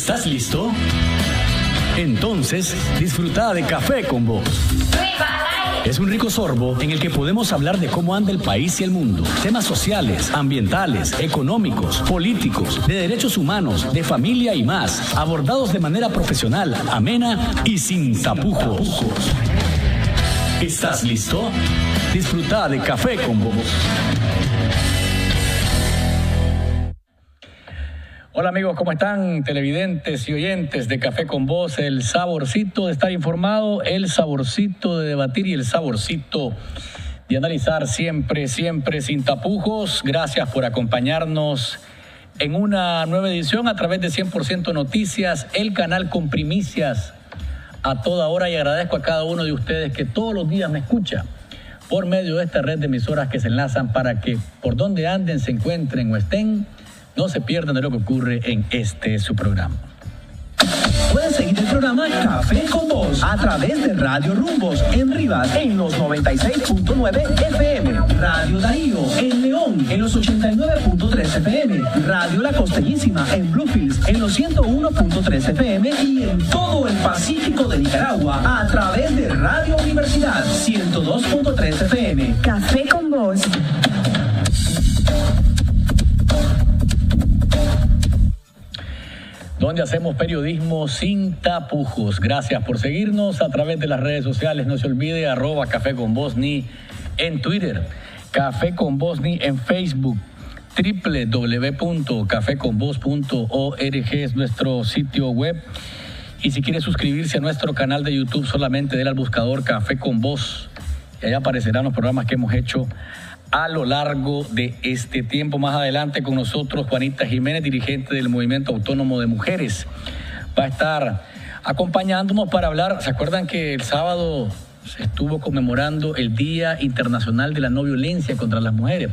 ¿Estás listo? Entonces, disfruta de Café con Vos. Es un rico sorbo en el que podemos hablar de cómo anda el país y el mundo. Temas sociales, ambientales, económicos, políticos, de derechos humanos, de familia y más. Abordados de manera profesional, amena y sin tapujos. ¿Estás listo? Disfruta de Café con Vos. Hola amigos, ¿cómo están? Televidentes y oyentes de Café con Vos, el saborcito de estar informado, el saborcito de debatir y el saborcito de analizar siempre, siempre sin tapujos. Gracias por acompañarnos en una nueva edición a través de 100% Noticias, el canal con primicias a toda hora, y agradezco a cada uno de ustedes que todos los días me escucha por medio de esta red de emisoras que se enlazan para que por donde anden, se encuentren o estén, no se pierdan de lo que ocurre en su programa. Pueden seguir el programa Café con Vos a través de Radio Rumbos en Rivas en los 96.9 FM, Radio Darío en León en los 89.3 FM, Radio La Costeñísima en Bluefields en los 101.3 FM y en todo el Pacífico de Nicaragua a través de Radio Universidad 102.3 FM. Café con Vos. Donde hacemos periodismo sin tapujos. Gracias por seguirnos a través de las redes sociales. No se olvide, @CaféConVosNi en Twitter, CaféConVosNi en Facebook, www.cafeconvos.org es nuestro sitio web. Y si quiere suscribirse a nuestro canal de YouTube, solamente déle al buscador Café con Vos y allá aparecerán los programas que hemos hecho a lo largo de este tiempo. Más adelante con nosotros Juanita Jiménez, dirigente del Movimiento Autónomo de Mujeres, va a estar acompañándonos para hablar. ¿Se acuerdan que el sábado se estuvo conmemorando el Día Internacional de la No Violencia contra las Mujeres?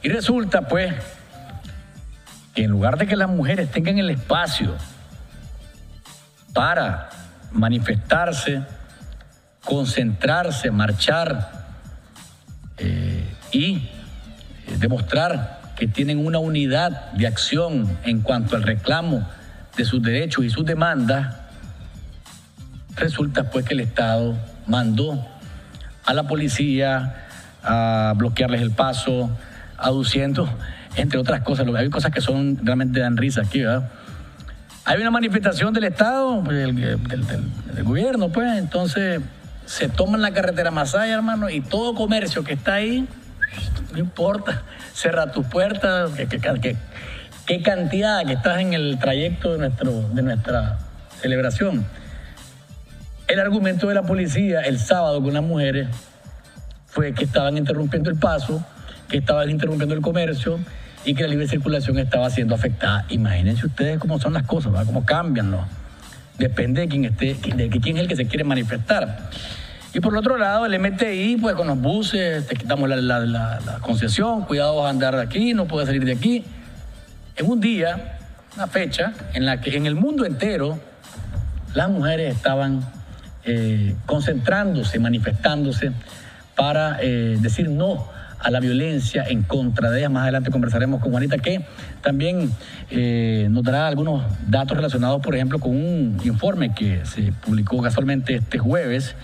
Y resulta pues que en lugar de que las mujeres tengan el espacio para manifestarse, concentrarse, marchar y demostrar que tienen una unidad de acción en cuanto al reclamo de sus derechos y sus demandas, resulta pues que el Estado mandó a la policía a bloquearles el paso, aduciendo, entre otras cosas, hay cosas que realmente dan risa aquí, ¿verdad? Hay una manifestación del Estado, del gobierno, pues, entonces se toman la carretera Masaya, hermano, y todo comercio que está ahí, no importa, cerra tus puertas, qué cantidad que estás en el trayecto de nuestra celebración. El argumento de la policía el sábado con las mujeres fue que estaban interrumpiendo el paso, que estaban interrumpiendo el comercio y que la libre circulación estaba siendo afectada. Imagínense ustedes cómo son las cosas, ¿verdad? Cómo cambian, ¿no? Depende de quién es el que se quiere manifestar. Y por el otro lado, el MTI, pues con los buses, te quitamos la concesión, cuidado, vas a andar de aquí, no puedes salir de aquí. En un día, una fecha, en la que en el mundo entero las mujeres estaban concentrándose, manifestándose para decir no a la violencia en contra de ellas. Más adelante conversaremos con Juanita, que también nos dará algunos datos relacionados, por ejemplo, con un informe que se publicó casualmente este jueves,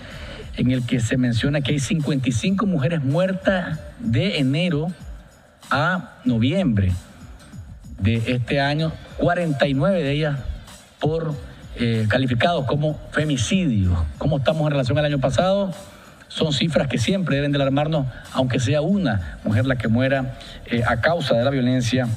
en el que se menciona que hay 55 mujeres muertas de enero a noviembre de este año, 49 de ellas calificados como femicidios. ¿Cómo estamos en relación al año pasado? Son cifras que siempre deben de alarmarnos, aunque sea una mujer la que muera a causa de la violencia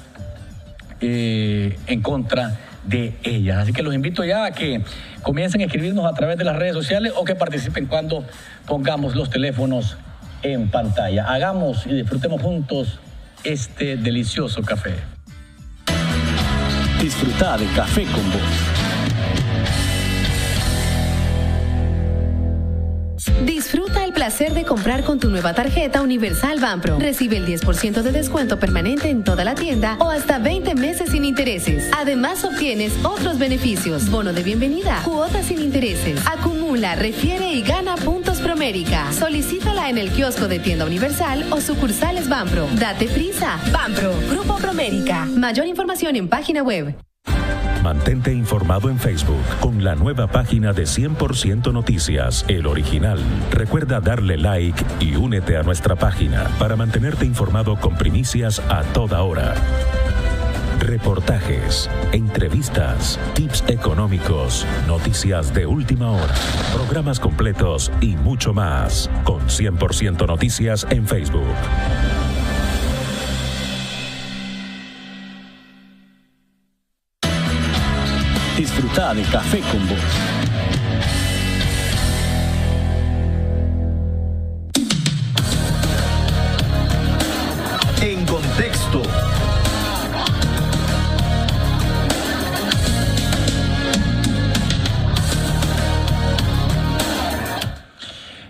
en contra de ellas. Así que los invito ya a que comiencen a escribirnos a través de las redes sociales o que participen cuando pongamos los teléfonos en pantalla. Hagamos y disfrutemos juntos este delicioso café. Disfruta de Café con Vos. Disfruta el placer de comprar con tu nueva tarjeta Universal Banpro. Recibe el 10% de descuento permanente en toda la tienda o hasta 20 meses sin intereses. Además, obtienes otros beneficios: bono de bienvenida, cuotas sin intereses. Acumula, refiere y gana puntos Promérica. Solicítala en el kiosco de Tienda Universal o sucursales Banpro. Date prisa. Banpro, Grupo Promérica. Mayor información en página web. Mantente informado en Facebook con la nueva página de 100% Noticias, El Original. Recuerda darle like y únete a nuestra página para mantenerte informado con primicias a toda hora. Reportajes, entrevistas, tips económicos, noticias de última hora, programas completos y mucho más. Con 100% Noticias en Facebook. Disfruta de Café con Voz. En contexto.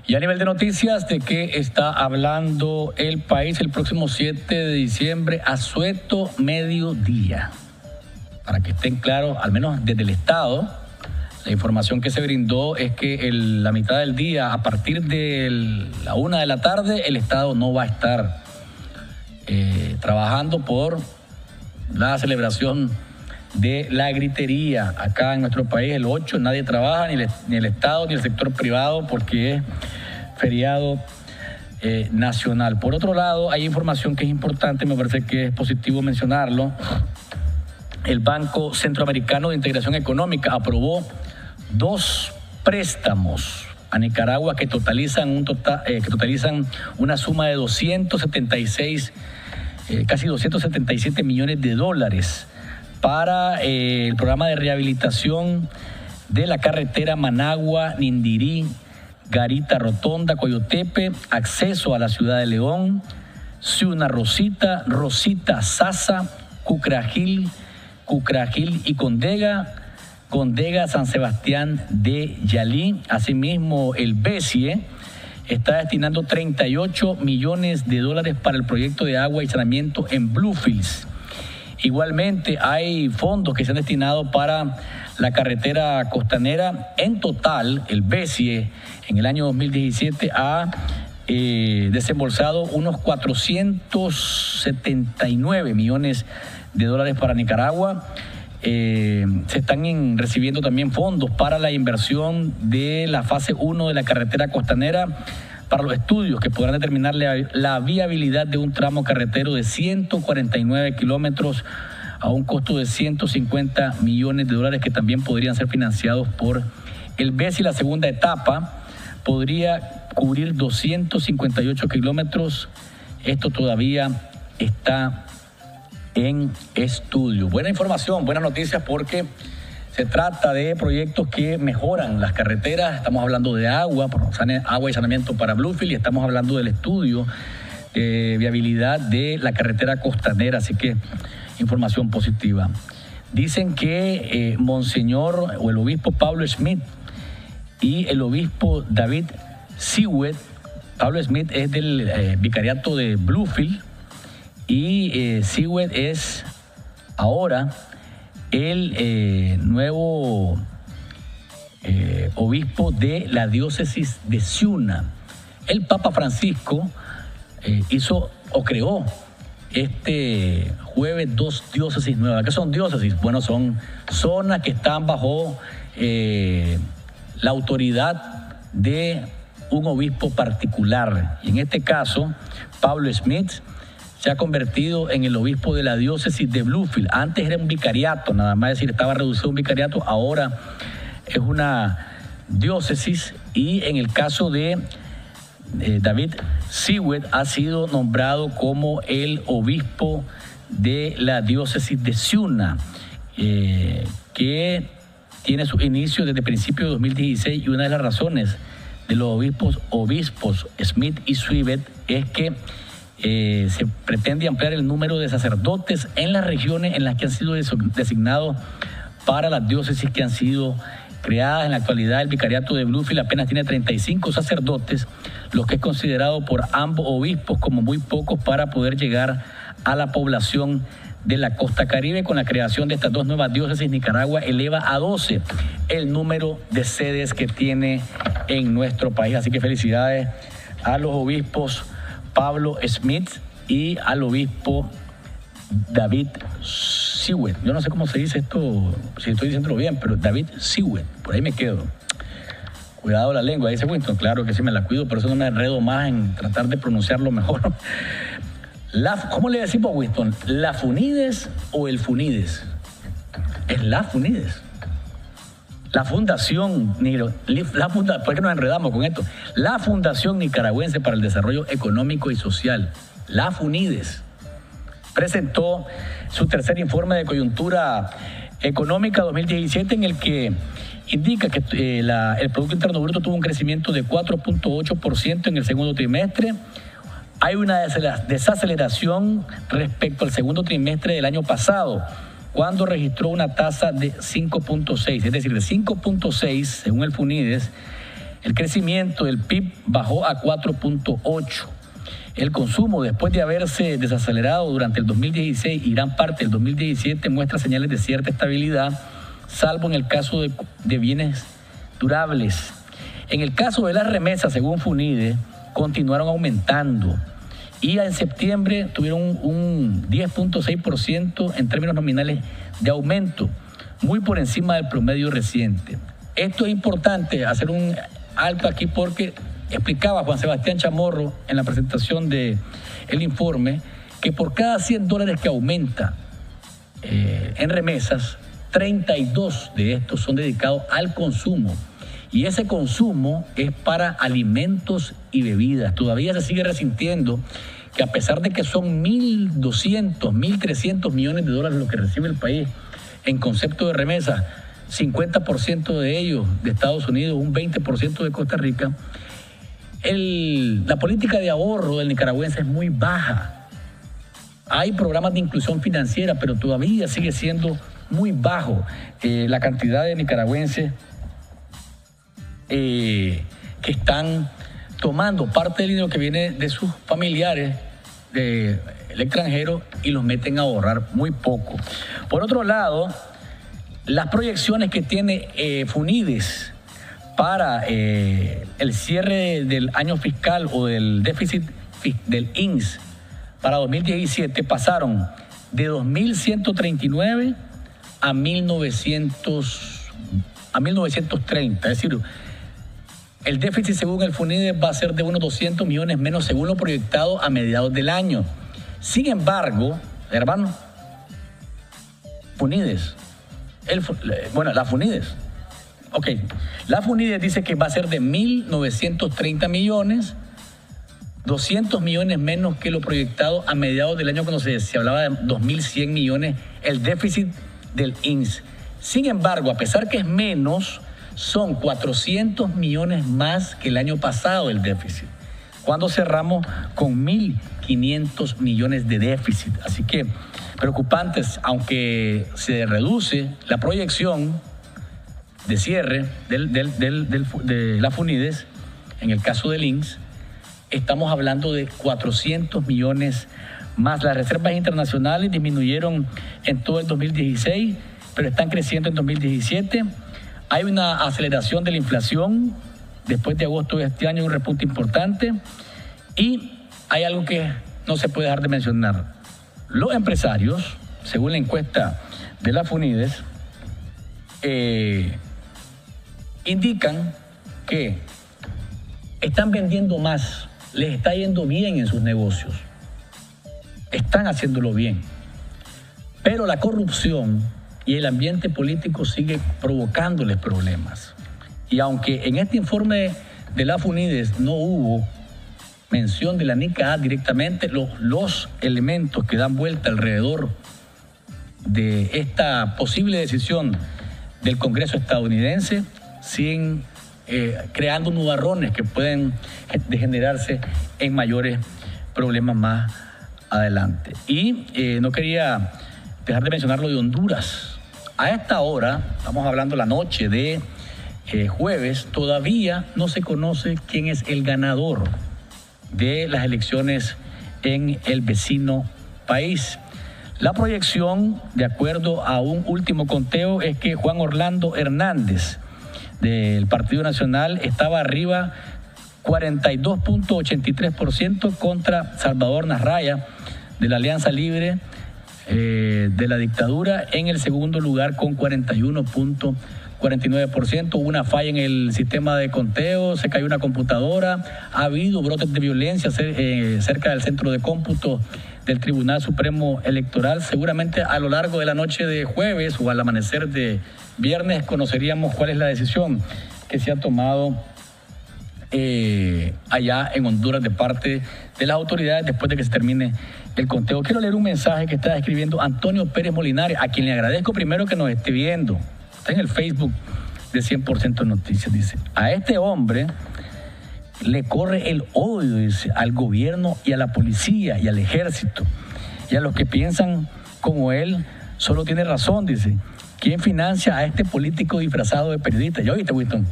Y a nivel de noticias, ¿de qué está hablando el país el próximo 7 de diciembre a sueto mediodía? Para que estén claros, al menos desde el Estado, la información que se brindó es que la mitad del día, a partir de la 1 de la tarde, el Estado no va a estar trabajando por la celebración de la gritería. Acá en nuestro país, el 8, nadie trabaja, ni el Estado ni el sector privado, porque es feriado nacional. Por otro lado, hay información que es importante, me parece que es positivo mencionarlo. El Banco Centroamericano de Integración Económica aprobó 2 préstamos a Nicaragua que totalizan una suma de casi 277 millones de dólares para el programa de rehabilitación de la carretera Managua-Nindirí, Garita Rotonda, Coyotepe, acceso a la ciudad de León, Ciuna Rosita, Sasa, Cucragil y Condega, San Sebastián de Yalí. Asimismo, el BESIE está destinando 38 millones de dólares para el proyecto de agua y saneamiento en Bluefields. Igualmente, hay fondos que se han destinado para la carretera costanera. En total, el BESIE en el año 2017 ha desembolsado unos 479 millones de dólares para Nicaragua. Se están recibiendo también fondos para la inversión de la fase 1 de la carretera costanera, para los estudios que podrán determinar la viabilidad de un tramo carretero de 149 kilómetros a un costo de 150 millones de dólares que también podrían ser financiados por el BESIE. La segunda etapa podría cubrir 258 kilómetros. Esto todavía está en estudio. Buena información, buenas noticias, porque se trata de proyectos que mejoran las carreteras. Estamos hablando de agua y saneamiento para Bluefield, y estamos hablando del estudio de viabilidad de la carretera costanera. Así que información positiva. Dicen que Monseñor o el obispo Pablo Schmidt y el obispo David Siwet. Pablo Schmidt es del vicariato de Bluefield, y Siwet es ahora el nuevo obispo de la diócesis de Ciuna. El Papa Francisco creó este jueves 2 diócesis nuevas. ¿Qué son diócesis? Bueno, son zonas que están bajo la autoridad de un obispo particular. Y en este caso, Pablo Schmidt se ha convertido en el obispo de la diócesis de Bluefield. Antes era un vicariato, nada más, decir, estaba reducido a un vicariato, ahora es una diócesis. Y en el caso de David Siwet, ha sido nombrado como el obispo de la diócesis de Ciuna, que tiene su inicio desde principios de 2016, y una de las razones de los obispos Schmidt y Siwet es que se pretende ampliar el número de sacerdotes en las regiones en las que han sido designados para las diócesis que han sido creadas. En la actualidad, el vicariato de Bluefield apenas tiene 35 sacerdotes, lo que es considerado por ambos obispos como muy pocos para poder llegar a la población de la costa caribe. Con la creación de estas 2 nuevas diócesis, Nicaragua eleva a 12 el número de sedes que tiene en nuestro país. Así que felicidades a los obispos Pablo Schmidt y al obispo David Siwet. Yo no sé cómo se dice esto, si estoy diciéndolo bien, pero David Siwet, por ahí me quedo. Cuidado la lengua, dice Winston. Claro que sí me la cuido, por eso no me enredo más en tratar de pronunciarlo mejor. ¿Cómo le decimos a Winston? ¿La Funides o el Funides? Es la Funides. La Fundación, ¿por qué nos enredamos con esto? La Fundación Nicaragüense para el Desarrollo Económico y Social, la Funides, presentó su tercer informe de coyuntura económica 2017 en el que indica que el Producto Interno Bruto tuvo un crecimiento de 4.8% en el segundo trimestre. Hay una desaceleración respecto al segundo trimestre del año pasado, cuando registró una tasa de 5.6, es decir, de 5.6, según el Funides, el crecimiento del PIB bajó a 4.8. El consumo, después de haberse desacelerado durante el 2016 y gran parte del 2017, muestra señales de cierta estabilidad, salvo en el caso de bienes durables. En el caso de las remesas, según Funides, continuaron aumentando y en septiembre tuvieron un 10.6% en términos nominales de aumento, muy por encima del promedio reciente. Esto es importante hacer un alto aquí porque explicaba Juan Sebastián Chamorro en la presentación del informe que por cada $100 que aumenta en remesas, 32 de estos son dedicados al consumo. Y ese consumo es para alimentos y bebidas. Todavía se sigue resintiendo que a pesar de que son 1.200, 1.300 millones de dólares lo que recibe el país en concepto de remesas, 50% de ellos de Estados Unidos, un 20% de Costa Rica, la política de ahorro del nicaragüense es muy baja. Hay programas de inclusión financiera, pero todavía sigue siendo muy bajo la cantidad de nicaragüenses que están tomando parte del dinero que viene de sus familiares del extranjero y los meten a ahorrar muy poco. Por otro lado, las proyecciones que tiene Funides para el cierre del año fiscal o del déficit del INS para 2017 pasaron de 2.139 a 1930, es decir, el déficit según el Funides va a ser de unos 200 millones menos según lo proyectado a mediados del año. Sin embargo, hermano, Funides, la Funides, la Funides dice que va a ser de 1.930 millones, 200 millones menos que lo proyectado a mediados del año cuando se hablaba de 2.100 millones el déficit del INS. Sin embargo, a pesar que es menos, son 400 millones más que el año pasado el déficit, cuando cerramos con 1.500 millones de déficit. Así que preocupantes, aunque se reduce la proyección de cierre de la Funides, en el caso del INS, estamos hablando de 400 millones más. Las reservas internacionales disminuyeron en todo el 2016, pero están creciendo en 2017. Hay una aceleración de la inflación después de agosto de este año, un repunte importante. Y hay algo que no se puede dejar de mencionar. Los empresarios, según la encuesta de la Funides, indican que están vendiendo más, les está yendo bien en sus negocios, están haciéndolo bien. Pero la corrupción y el ambiente político sigue provocándoles problemas. Y aunque en este informe de la Funides no hubo mención de la NICA directamente, los elementos que dan vuelta alrededor de esta posible decisión del Congreso estadounidense siguen creando nubarrones que pueden degenerarse en mayores problemas más adelante. Y no quería dejar de mencionar lo de Honduras. A esta hora, estamos hablando la noche de jueves, todavía no se conoce quién es el ganador de las elecciones en el vecino país. La proyección, de acuerdo a un último conteo, es que Juan Orlando Hernández del Partido Nacional estaba arriba 42.83% contra Salvador Nasralla de la Alianza Libre de la dictadura. En el segundo lugar con 41.49%. Hubo una falla en el sistema de conteo, se cayó una computadora, ha habido brotes de violencia cerca del centro de cómputo del Tribunal Supremo Electoral. Seguramente a lo largo de la noche de jueves o al amanecer de viernes conoceríamos cuál es la decisión que se ha tomado allá en Honduras de parte de las autoridades después de que se termine el conteo. Quiero leer un mensaje que está escribiendo Antonio Pérez Molinares, a quien le agradezco primero que nos esté viendo. Está en el Facebook de 100% Noticias. Dice: a este hombre le corre el odio, dice, al gobierno y a la policía y al ejército. Y a los que piensan como él, solo tiene razón, dice. ¿Quién financia a este político disfrazado de periodista? ¿Ya oíste, Winston?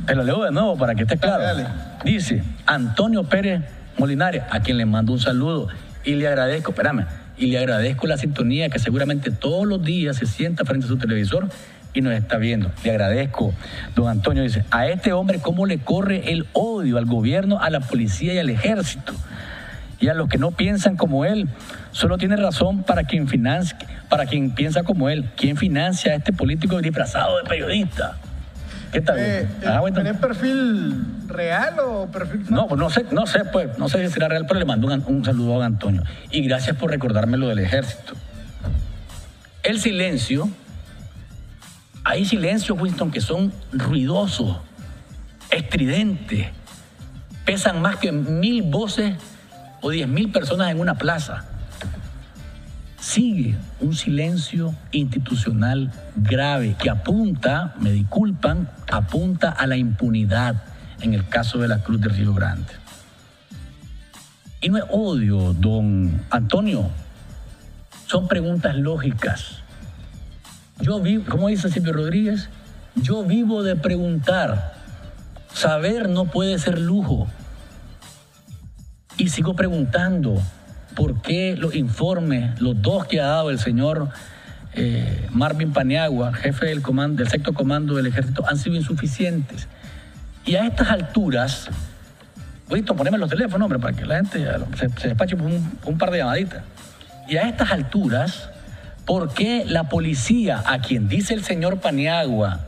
Te lo leo de nuevo para que esté claro. Dale. Dice Antonio Pérez Molinares, a quien le mando un saludo y le agradezco, y le agradezco la sintonía que seguramente todos los días se sienta frente a su televisor y nos está viendo. Le agradezco, don Antonio. Dice: a este hombre cómo le corre el odio al gobierno, a la policía y al ejército. Y a los que no piensan como él, solo tiene razón para quien piensa como él. ¿Quién financia a este político disfrazado de periodista? ¿Qué tal? ¿Tenés perfil real o perfil falso? No, pues no sé si será real, pero le mando un saludo a Antonio. Y gracias por recordarme lo del ejército. El silencio, hay silencios, Winston, que son ruidosos, estridentes, pesan más que 1,000 voces o 10,000 personas en una plaza. Sigue un silencio institucional grave que apunta, me disculpan, apunta a la impunidad en el caso de la Cruz de Río Grande. Y no es odio, don Antonio, son preguntas lógicas. Yo vivo, como dice Silvio Rodríguez, yo vivo de preguntar. Saber no puede ser lujo. Y sigo preguntando. ¿Por qué los informes, los dos que ha dado el señor Marvin Paniagua, jefe del sexto comando del ejército, han sido insuficientes? Y a estas alturas, Winston, poneme los teléfonos, hombre, para que la gente se despache por un par de llamaditas. Y a estas alturas, ¿por qué la policía, a quien dice el señor Paniagua,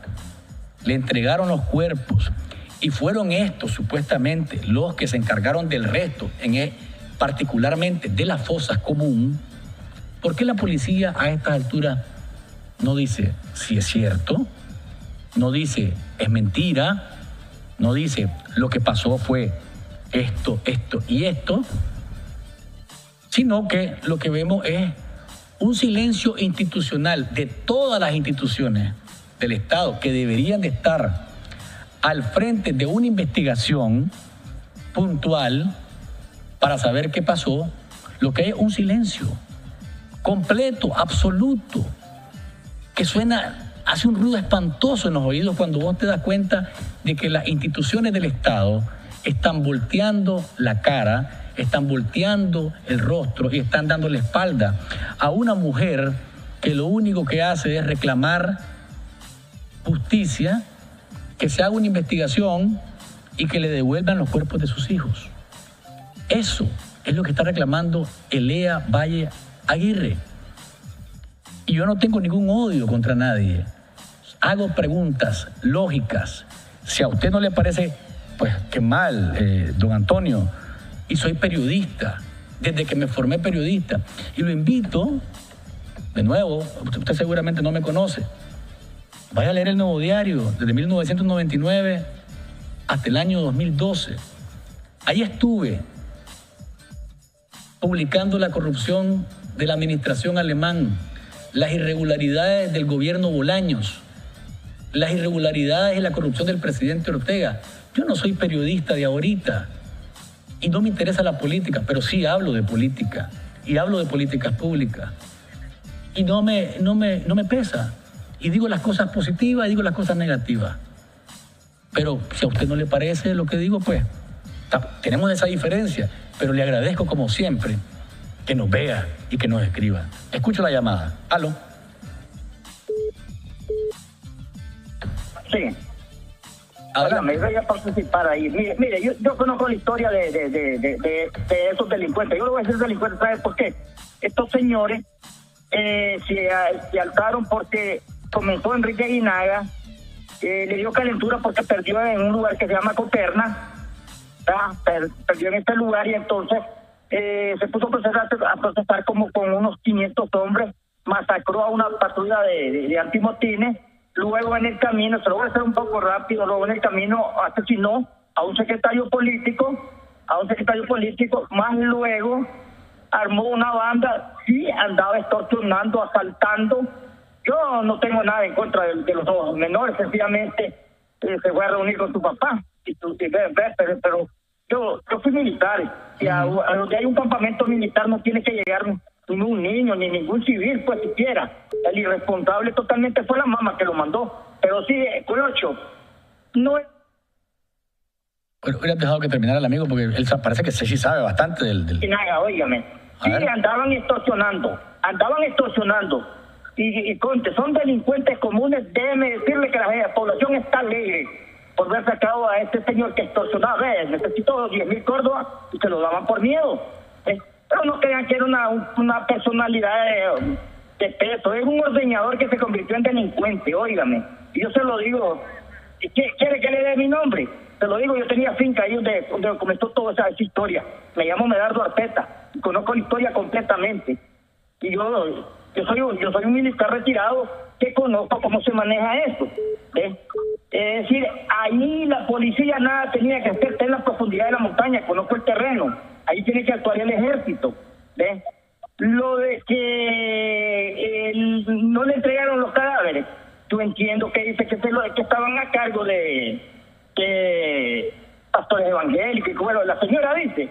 le entregaron los cuerpos y fueron estos supuestamente los que se encargaron del resto particularmente de las fosas común? ¿Por qué la policía a estas alturas no dice si es cierto, no dice es mentira, no dice lo que pasó fue esto y esto, sino que lo que vemos es un silencio institucional de todas las instituciones del Estado que deberían de estar al frente de una investigación puntual para saber qué pasó? Lo que hay es un silencio completo, absoluto, que hace un ruido espantoso en los oídos cuando vos te das cuenta de que las instituciones del Estado están volteando la cara, están volteando el rostro y están dando la espalda a una mujer que lo único que hace es reclamar justicia, que se haga una investigación y que le devuelvan los cuerpos de sus hijos. Eso es lo que está reclamando Elea Valle Aguirre. Y yo no tengo ningún odio contra nadie. Hago preguntas lógicas. Si a usted no le parece, pues qué mal, don Antonio. Y soy periodista, desde que me formé periodista. Y lo invito, de nuevo, usted seguramente no me conoce, vaya a leer el Nuevo Diario, desde 1999 hasta el año 2012. Ahí estuve publicando la corrupción de la administración alemán, las irregularidades del gobierno Bolaños, las irregularidades y la corrupción del presidente Ortega. Yo no soy periodista de ahorita y no me interesa la política, pero sí hablo de política y hablo de políticas públicas. Y no me pesa. Y digo las cosas positivas y digo las cosas negativas. Pero si a usted no le parece lo que digo, pues tenemos esa diferencia. Pero le agradezco, como siempre, que nos vea y que nos escriba. Escucho la llamada. ¿Aló? Sí. Me iba a participar ahí. Mire, yo conozco la historia de esos delincuentes. Yo le voy a decir delincuentes, ¿sabe por qué? Estos señores se alzaron porque comenzó Enrique Aguinaga, le dio calentura porque perdió en un lugar que se llama Coperna, perdió en este lugar y entonces se puso a procesar como con unos 500 hombres, masacró a una patrulla de antimotines. Luego en el camino, se lo voy a hacer un poco rápido, luego en el camino asesinó a un secretario político, más luego armó una banda, sí andaba extorsionando, asaltando. Yo no tengo nada en contra de los dos menores, sencillamente se fue a reunir con su papá, pero yo fui militar, y a donde hay un campamento militar no tiene que llegar ningún niño, ni ningún civil, pues siquiera. El irresponsable totalmente fue la mamá que lo mandó. Pero sí, Colocho, no es... Bueno, hubieras dejado que terminara el amigo, porque él parece que sí sabe bastante del... Óigame. Sí, andaban extorsionando. Y conte, son delincuentes comunes. Déjeme decirle que la población está alegre por haber sacado a este señor que extorsionaba. Necesito 10,000 córdobas y se lo daban por miedo. Pero no crean que era una personalidad de peso. Es un ordeñador que se convirtió en delincuente, óigame. Y yo se lo digo. ¿Quiere que le dé mi nombre? Se lo digo, yo tenía finca ahí donde comenzó toda esa historia. Me llamo Medardo Arteta. Conozco la historia completamente. Y yo soy un militar retirado que conozco cómo se maneja esto. Es decir, ahí la policía nada tenía que hacer, está en la profundidad de la montaña, conozco el terreno. Ahí tiene que actuar el ejército. Lo de que no le entregaron los cadáveres, yo entiendo que dice que estaban a cargo de pastores evangélicos, y bueno, la señora dice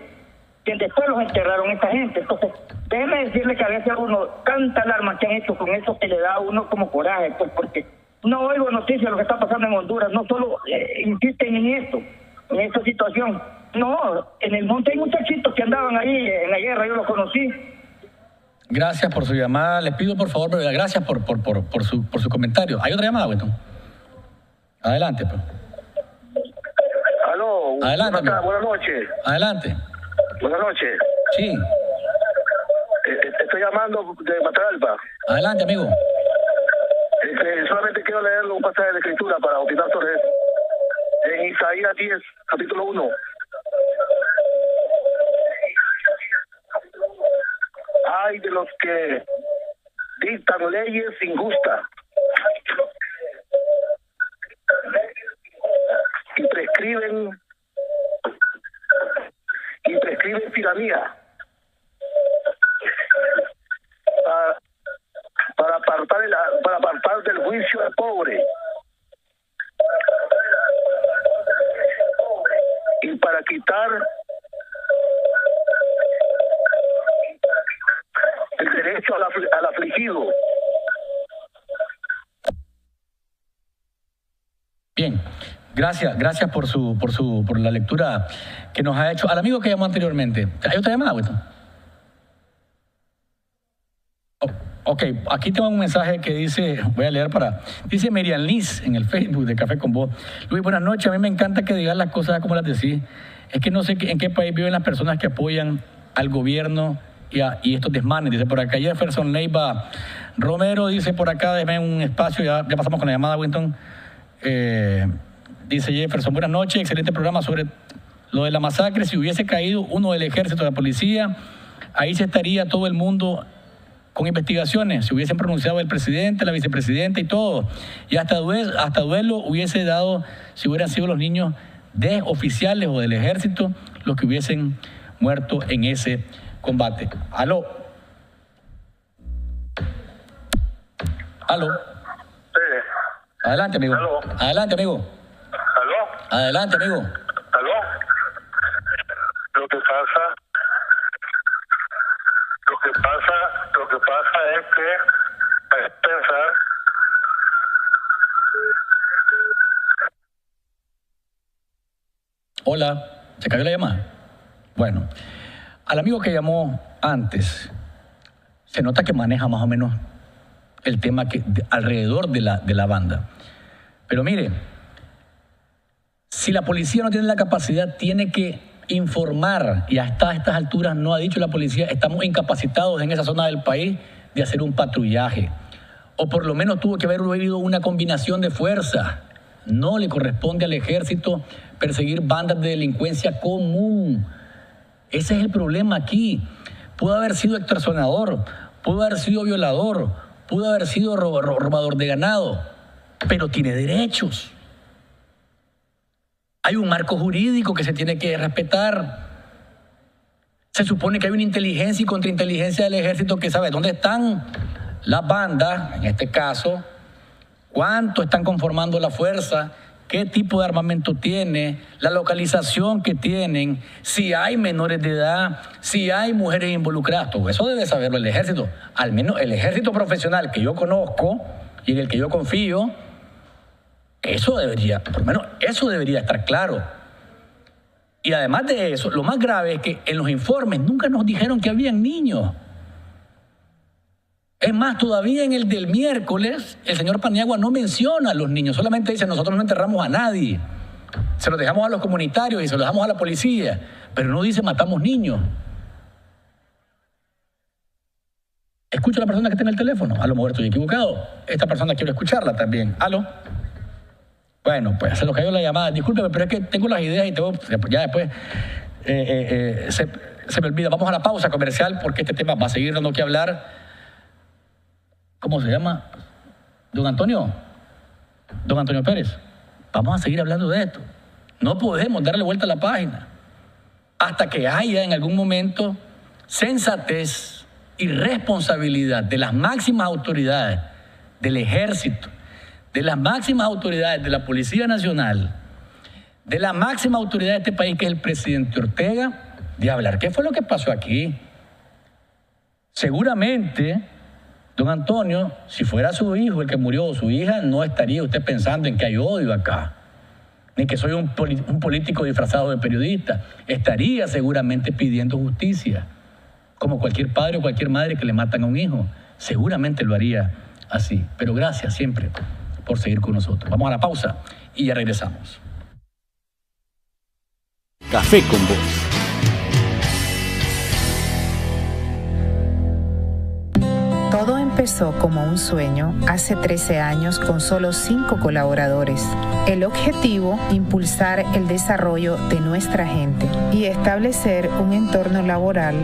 que después los enterraron esta gente. Entonces, déjeme decirle que a veces uno, tanta alarma que han hecho con eso, que le da a uno como coraje, pues porque no oigo noticias de lo que está pasando en Honduras, no solo insisten en esto, en esta situación. No, en el monte hay muchachitos que andaban ahí en la guerra, yo los conocí. Gracias por su llamada. Les pido, por favor, gracias por su comentario. ¿Hay otra llamada, Weston? Adelante, pues. Aló. Adelante. Buenas noches. Adelante. Buenas noches. Sí. Estoy llamando de Matagalpa. Adelante, amigo. Solamente quiero leer un pasaje de escritura para opinar sobre eso. En Isaías 10, capítulo 1. Hay de los que dictan leyes injustas y prescriben tiranía para apartar del juicio al pobre y para quitar el derecho al afligido. Bien, gracias por la lectura que nos ha hecho. Al amigo que llamó anteriormente, ¿hay otra llamada, Weston? Ok, aquí tengo un mensaje que dice, voy a leer dice Miriam Liz en el Facebook de Café con Vos. Luis, buenas noches, a mí me encanta que digas las cosas como las decís. Es que no sé en qué país viven las personas que apoyan al gobierno y estos desmanes. Dice por acá Jefferson Leiva Romero, dice por acá, déjame un espacio, ya pasamos con la llamada, Winston. Dice Jefferson, buenas noches, excelente programa sobre lo de la masacre. Si hubiese caído uno del ejército, de la policía, ahí se estaría todo el mundo con investigaciones. Se hubiesen pronunciado el presidente, la vicepresidenta y todo. Y hasta duelo hubiese dado si hubieran sido los niños de oficiales o del ejército los que hubiesen muerto en ese combate. Aló. Sí. Adelante, amigo. Aló. Adelante, amigo. ¿Aló? Adelante, amigo. ¿Aló? Lo que pasa es que hay que pensar. Hola, ¿se cayó la llamada? Bueno, al amigo que llamó antes, se nota que maneja más o menos el tema alrededor de la banda. Pero mire, Si la policía no tiene la capacidad, tiene que informar, y hasta estas alturas no ha dicho la policía, estamos incapacitados en esa zona del país de hacer un patrullaje. O por lo menos tuvo que haber habido una combinación de fuerzas. No le corresponde al ejército perseguir bandas de delincuencia común. Ese es el problema aquí. Pudo haber sido extorsionador, pudo haber sido violador, pudo haber sido robador de ganado, pero tiene derechos. Hay un marco jurídico que se tiene que respetar. Se supone que hay una inteligencia y contrainteligencia del ejército que sabe dónde están las bandas, en este caso, cuánto están conformando la fuerza, qué tipo de armamento tiene, la localización que tienen, si hay menores de edad, si hay mujeres involucradas. Todo eso debe saberlo el ejército. Al menos el ejército profesional que yo conozco y en el que yo confío, eso debería, por lo menos eso debería estar claro. Y además de eso, lo más grave es que en los informes nunca nos dijeron que habían niños. Es más, todavía en el del miércoles, el señor Paniagua no menciona a los niños, solamente dice, nosotros no enterramos a nadie. Se los dejamos a los comunitarios y se los dejamos a la policía, pero no dice matamos niños. Escucho a la persona que está en el teléfono. A lo mejor estoy equivocado. Esta persona quiero escucharla también. ¿Aló? Bueno, pues se nos cayó la llamada. Discúlpeme, pero es que tengo las ideas y ya después se me olvida. Vamos a la pausa comercial porque este tema va a seguir dando que hablar. ¿Cómo se llama? Don Antonio Pérez. Vamos a seguir hablando de esto. No podemos darle vuelta a la página hasta que haya en algún momento sensatez y responsabilidad de las máximas autoridades del ejército, de las máximas autoridades de la Policía Nacional, de la máxima autoridad de este país, que es el presidente Ortega, de hablar qué fue lo que pasó aquí. Seguramente, don Antonio, si fuera su hijo el que murió o su hija, no estaría usted pensando en que hay odio acá, ni que soy un político disfrazado de periodista. Estaría seguramente pidiendo justicia, como cualquier padre o cualquier madre que le matan a un hijo. Seguramente lo haría así. Pero gracias siempre por seguir con nosotros. Vamos a la pausa y ya regresamos. Café con Vos. Todo empezó como un sueño hace 13 años con solo 5 colaboradores. El objetivo, impulsar el desarrollo de nuestra gente y establecer un entorno laboral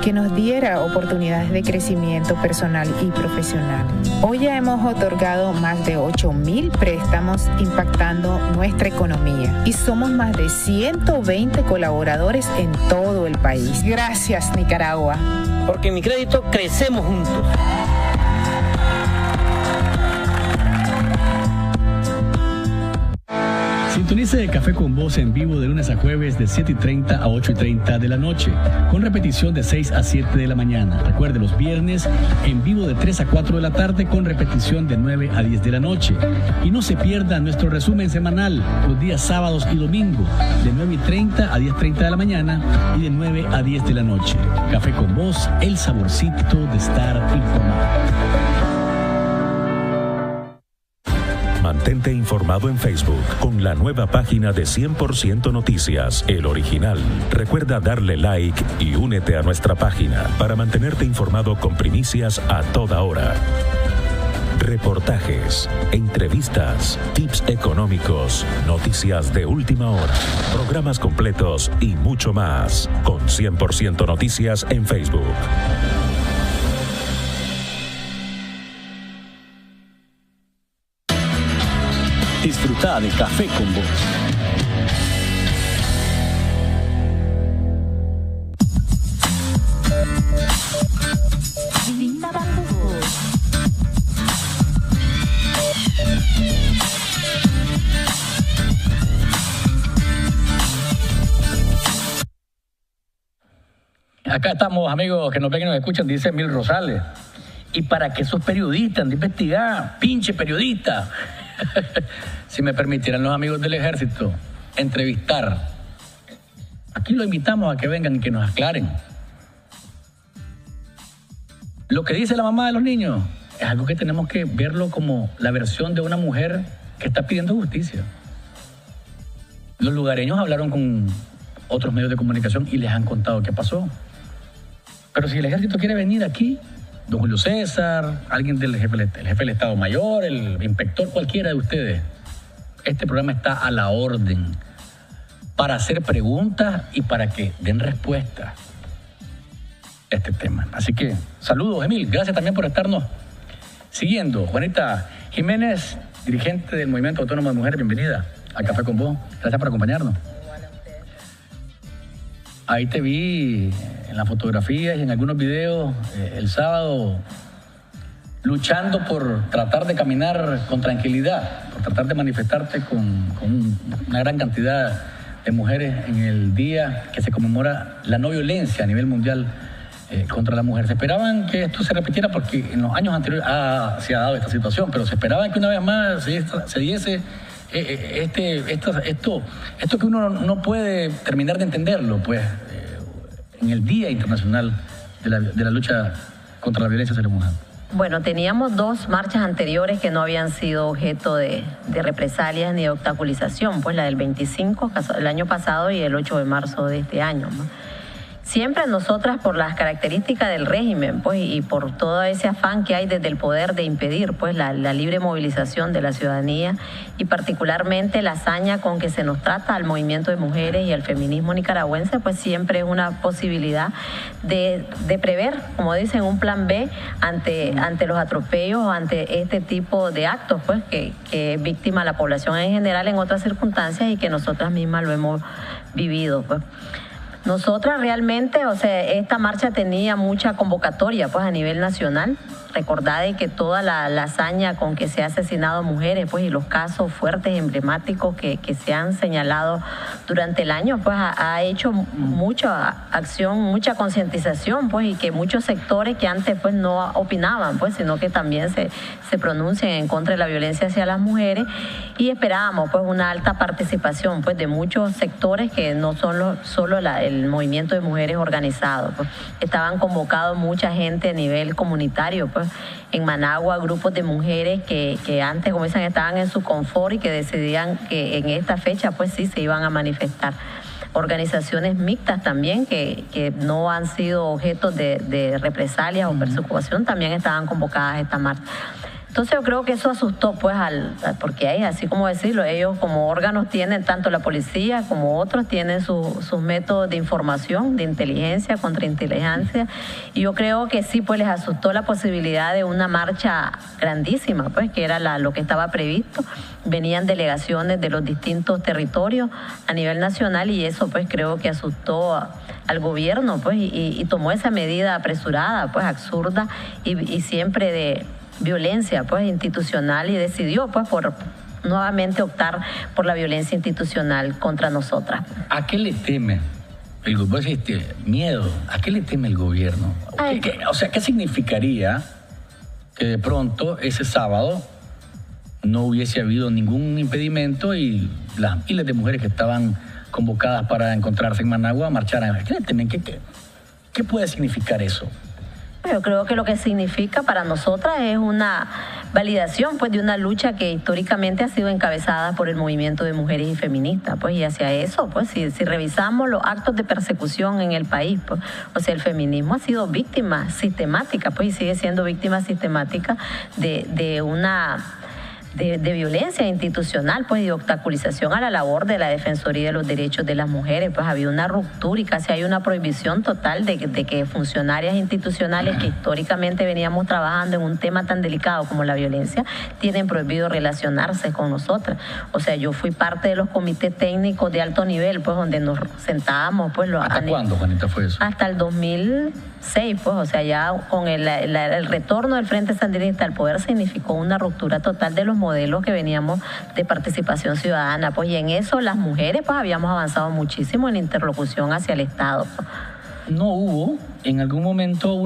que nos diera oportunidades de crecimiento personal y profesional. Hoy ya hemos otorgado más de 8.000 préstamos impactando nuestra economía y somos más de 120 colaboradores en todo el país. Gracias, Nicaragua. Porque en Mi Crédito crecemos juntos. Sintonice Café con Vos en vivo de lunes a jueves de 7:30 a 8:30 de la noche, con repetición de 6 a 7 de la mañana. Recuerde, los viernes en vivo de 3 a 4 de la tarde, con repetición de 9 a 10 de la noche. Y no se pierda nuestro resumen semanal los días sábados y domingos de 9:30 a 10:30 de la mañana y de 9 a 10 de la noche. Café con Vos, el saborcito de estar informado. Mantente informado en Facebook con la nueva página de 100% Noticias, El Original. Recuerda darle like y únete a nuestra página para mantenerte informado con primicias a toda hora. Reportajes, entrevistas, tips económicos, noticias de última hora, programas completos y mucho más con 100% Noticias en Facebook. Disfruta de Café con Vos. Acá estamos, amigos que nos ven y nos escuchan, dice Mil Rosales. ¿Y para qué sos periodista? Anda a investigar, pinche periodista. Si me permitieran los amigos del ejército entrevistar, aquí lo invitamos a que vengan y que nos aclaren. Lo que dice la mamá de los niños es algo que tenemos que verlo como la versión de una mujer que está pidiendo justicia. Los lugareños hablaron con otros medios de comunicación y les han contado qué pasó. Pero si el ejército quiere venir aquí, don Julio César, alguien del jefe del Estado Mayor, el inspector, cualquiera de ustedes, este programa está a la orden para hacer preguntas y para que den respuesta a este tema. Así que, saludos, Emil. Gracias también por estarnos siguiendo. Juanita Jiménez, dirigente del Movimiento Autónomo de Mujeres, bienvenida a Café con Vos. Gracias por acompañarnos. Ahí te vi en las fotografías y en algunos videos el sábado luchando por tratar de caminar con tranquilidad, por tratar de manifestarte con una gran cantidad de mujeres en el día que se conmemora la no violencia a nivel mundial contra la mujer. Se esperaban que esto se repitiera porque en los años anteriores se ha dado esta situación, pero se esperaba que una vez más se diese esto que uno no puede terminar de entenderlo, pues, en el Día Internacional de la lucha contra la violencia hacia la mujer. Bueno, teníamos 2 marchas anteriores que no habían sido objeto de represalias ni de obstaculización, pues la del 25 el año pasado y el 8 de marzo de este año, ¿no? Siempre nosotras, por las características del régimen, pues, y por todo ese afán que hay desde el poder de impedir, pues, la libre movilización de la ciudadanía, y particularmente la hazaña con que se nos trata al movimiento de mujeres y al feminismo nicaragüense, pues siempre es una posibilidad de prever, como dicen, un plan B ante los atropellos o ante este tipo de actos, pues, que es víctima la población en general en otras circunstancias y que nosotras mismas lo hemos vivido, pues. Nosotras realmente, o sea, esta marcha tenía mucha convocatoria, pues, a nivel nacional. Recordad de que toda la hazaña con que se ha asesinado mujeres, pues, y los casos fuertes, emblemáticos que se han señalado durante el año, pues, ha hecho mucha acción, mucha concientización, pues, y que muchos sectores que antes, pues, no opinaban, pues, sino que también se pronuncian en contra de la violencia hacia las mujeres, y esperábamos, pues, una alta participación, pues, de muchos sectores que no son solo el movimiento de mujeres organizado, pues. Estaban convocados mucha gente a nivel comunitario, pues, en Managua, grupos de mujeres que antes, como dicen, estaban en su confort y que decidían que en esta fecha, pues, sí se iban a manifestar. Organizaciones mixtas también que no han sido objeto de represalias o persecución también estaban convocadas a esta marcha. Entonces yo creo que eso asustó, pues, porque hay, así como decirlo, ellos como órganos tienen, tanto la policía como otros, tienen sus métodos de información, de inteligencia, contrainteligencia, y yo creo que sí, pues, les asustó la posibilidad de una marcha grandísima, pues, que era lo que estaba previsto. Venían delegaciones de los distintos territorios a nivel nacional y eso, pues, creo que asustó al gobierno, pues, y tomó esa medida apresurada, pues, absurda y siempre de violencia, pues, institucional, y decidió, pues, por nuevamente optar por la violencia institucional contra nosotras. ¿A qué le teme el gobierno? Miedo. ¿A qué le teme el gobierno? O sea, ¿qué significaría que de pronto ese sábado no hubiese habido ningún impedimento y las miles de mujeres que estaban convocadas para encontrarse en Managua marcharan? ¿A qué le temen? ¿Qué puede significar eso? Yo creo que lo que significa para nosotras es una validación, pues, de una lucha que históricamente ha sido encabezada por el movimiento de mujeres y feministas, pues, y hacia eso, pues, si revisamos los actos de persecución en el país, pues, o sea, el feminismo ha sido víctima sistemática, pues, y sigue siendo víctima sistemática de una de violencia institucional, pues, y de obstaculización a la labor de la Defensoría de los Derechos de las Mujeres. Pues había una ruptura y casi hay una prohibición total de que funcionarias institucionales que históricamente veníamos trabajando en un tema tan delicado como la violencia, tienen prohibido relacionarse con nosotras. O sea, yo fui parte de los comités técnicos de alto nivel, pues, donde nos sentábamos, pues. ¿Hasta cuándo, Juanita, fue eso? Hasta el 2006, pues, o sea, ya con el retorno del Frente Sandinista al poder significó una ruptura total de los modelos que veníamos de participación ciudadana, pues, y en eso las mujeres, pues, habíamos avanzado muchísimo en la interlocución hacia el Estado. ¿No hubo en algún momento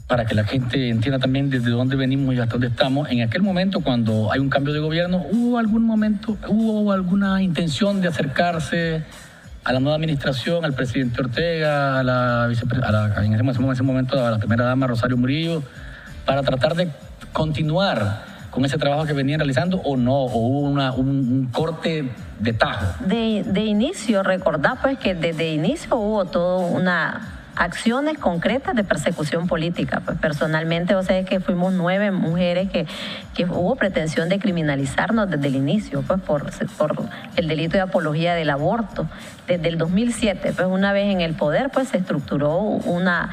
para que la gente entienda también desde dónde venimos y hasta dónde estamos, en aquel momento cuando hay un cambio de gobierno, hubo alguna intención de acercarse a la nueva administración, al presidente Ortega, en ese momento a la primera dama Rosario Murillo, para tratar de continuar con ese trabajo que venían realizando o no? ¿O hubo un corte de tajo? De inicio, recordad pues que desde inicio hubo toda una acciones concretas de persecución política. Pues personalmente, o sea, es que fuimos 9 mujeres que hubo pretensión de criminalizarnos desde el inicio, pues por el delito de apología del aborto. Desde el 2007, pues una vez en el poder, pues se estructuró una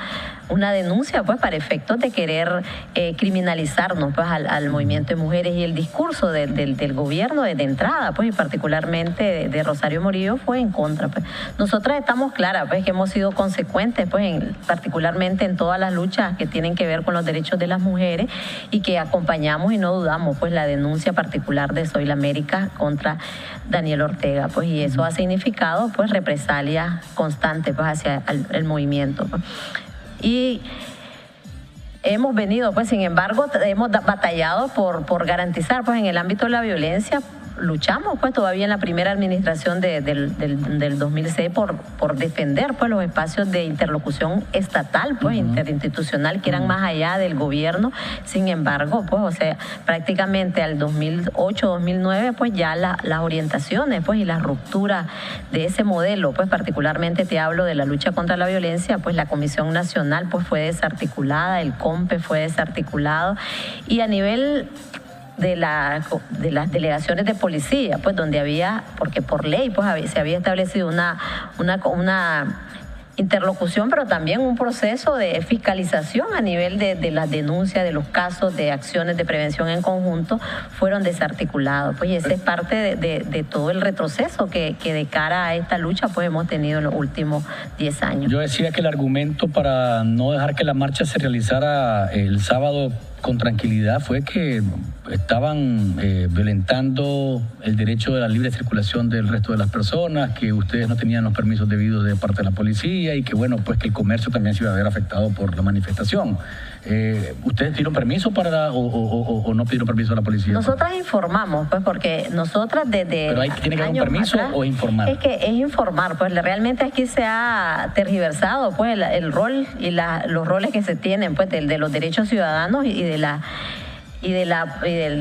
denuncia pues para efectos de querer criminalizarnos pues al movimiento de mujeres, y el discurso del gobierno desde entrada pues y particularmente de Rosario Murillo fue en contra. Pues nosotras estamos claras pues que hemos sido consecuentes pues particularmente en todas las luchas que tienen que ver con los derechos de las mujeres, y que acompañamos y no dudamos pues la denuncia particular de Soy la América contra Daniel Ortega, pues, y eso ha significado pues represalia constante pues hacia el movimiento, pues. Y hemos venido, pues, sin embargo, hemos batallado por garantizar, pues, en el ámbito de la violencia, luchamos, pues, todavía en la primera administración del 2006 por defender, pues, los espacios de interlocución estatal, pues, interinstitucional, que eran más allá del gobierno. Sin embargo, pues, o sea, prácticamente al 2008-2009, pues, ya las orientaciones, pues, y la ruptura de ese modelo, pues, particularmente te hablo de la lucha contra la violencia, pues, la Comisión Nacional, pues, fue desarticulada, el COMPE fue desarticulado, y a nivel de las delegaciones de policía, pues donde había, porque por ley pues se había establecido una interlocución, pero también un proceso de fiscalización a nivel de las denuncias de los casos de acciones de prevención en conjunto, fueron desarticulados. Pues y ese es parte de todo el retroceso que de cara a esta lucha pues hemos tenido en los últimos 10 años. Yo decía que el argumento para no dejar que la marcha se realizara el sábado con tranquilidad fue que estaban violentando el derecho de la libre circulación del resto de las personas, que ustedes no tenían los permisos debidos de parte de la policía, y que bueno, pues que el comercio también se iba a ver afectado por la manifestación. ¿Ustedes pidieron permiso o no pidieron permiso a la policía? Nosotras informamos, pues, porque nosotras desde... ¿Pero ahí tiene que haber un permiso atrás, o informar? Es que es informar, pues realmente aquí se ha tergiversado pues el rol y los roles que se tienen pues de los derechos ciudadanos y de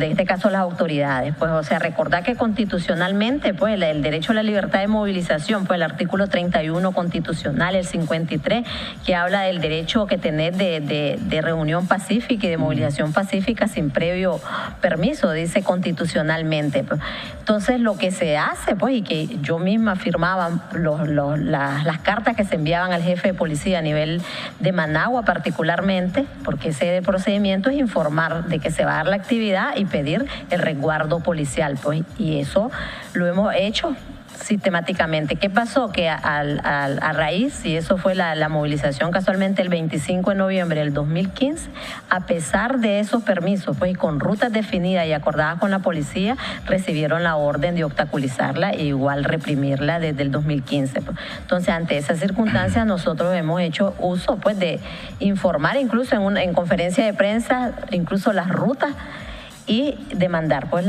este caso las autoridades, pues, o sea, recordar que constitucionalmente, pues, el derecho a la libertad de movilización, pues, el artículo 31 constitucional, el 53, que habla del derecho que tenés de reunión pacífica y de movilización pacífica sin previo permiso, dice constitucionalmente. Entonces, lo que se hace, pues, y que yo misma firmaba las cartas que se enviaban al jefe de policía a nivel de Managua particularmente, porque ese procedimiento es informar de que se va a dar la actividad y pedir el resguardo policial, pues, y eso lo hemos hecho sistemáticamente. ¿Qué pasó? Que a raíz, y eso fue la movilización casualmente el 25 de noviembre del 2015, a pesar de esos permisos, pues con rutas definidas y acordadas con la policía, recibieron la orden de obstaculizarla e igual reprimirla desde el 2015. Entonces, ante esas circunstancias, nosotros hemos hecho uso pues de informar incluso en conferencia de prensa, incluso las rutas, y demandar pues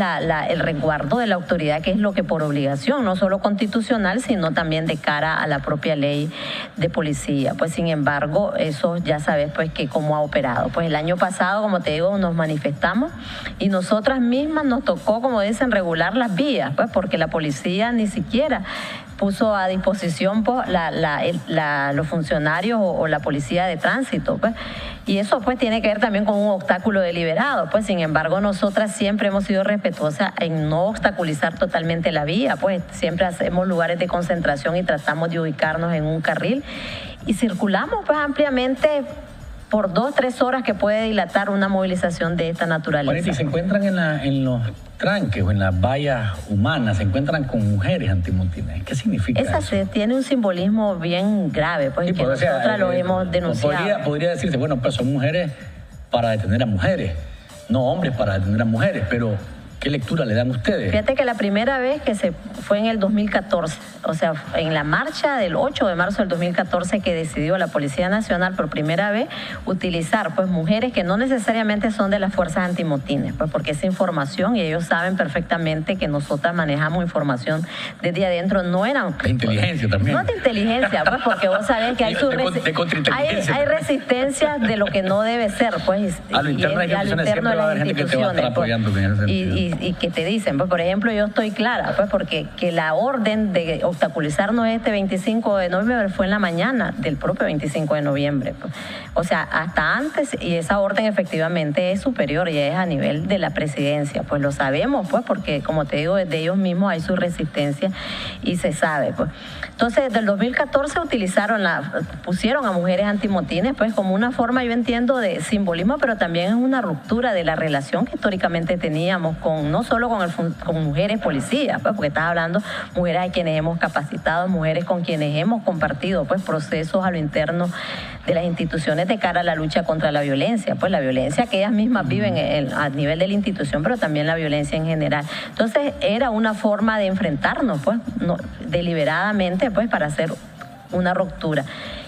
el resguardo de la autoridad, que es lo que por obligación, no solo constitucional, sino también de cara a la propia ley de policía. Pues sin embargo, eso ya sabes pues que cómo ha operado. Pues el año pasado, como te digo, nos manifestamos y nosotras mismas nos tocó, como dicen, regular las vías, pues porque la policía ni siquiera puso a disposición pues, los funcionarios o la policía de tránsito, pues. Y eso pues tiene que ver también con un obstáculo deliberado, pues sin embargo nosotras siempre hemos sido respetuosas en no obstaculizar totalmente la vía, pues siempre hacemos lugares de concentración y tratamos de ubicarnos en un carril y circulamos pues ampliamente por 2-3 horas que puede dilatar una movilización de esta naturaleza. ¿Y se encuentran en los tranques o en las vallas humanas, se encuentran con mujeres antimotines? ¿Qué significa eso? Tiene un simbolismo bien grave, pues, sí, que nosotras lo hemos denunciado. Podría decirse, bueno, pues son mujeres para detener a mujeres, no hombres para detener a mujeres, pero ¿Qué lectura le dan ustedes? Fíjate que la primera vez que se fue en el 2014, o sea, en la marcha del 8 de marzo del 2014 que decidió la Policía Nacional por primera vez utilizar pues mujeres que no necesariamente son de las fuerzas antimotines, pues porque esa información, y ellos saben perfectamente que nosotras manejamos información desde adentro, no eran... De inteligencia también. No de inteligencia, pues porque vos sabés que hay hay resistencia de lo que no debe ser, pues. A lo interno de las instituciones siempre va a haber gente que te va a estar apoyando. Y que te dicen, pues por ejemplo, yo estoy clara, pues porque que la orden de obstaculizarnos este 25 de noviembre fue en la mañana del propio 25 de noviembre. Pues. O sea, hasta antes, y esa orden efectivamente es superior, ya es a nivel de la presidencia, pues lo sabemos, pues porque como te digo, desde ellos mismos hay su resistencia y se sabe, pues. Entonces, desde el 2014 pusieron a mujeres antimotines, pues como una forma, yo entiendo, de simbolismo, pero también es una ruptura de la relación que históricamente teníamos con, no solo con mujeres policías, pues, porque estás hablando mujeres a quienes hemos capacitado, mujeres con quienes hemos compartido, pues, procesos a lo interno de las instituciones de cara a la lucha contra la violencia, pues la violencia que ellas mismas viven a nivel de la institución, pero también la violencia en general. Entonces, era una forma de enfrentarnos, pues, deliberadamente, pues, para hacer una ruptura.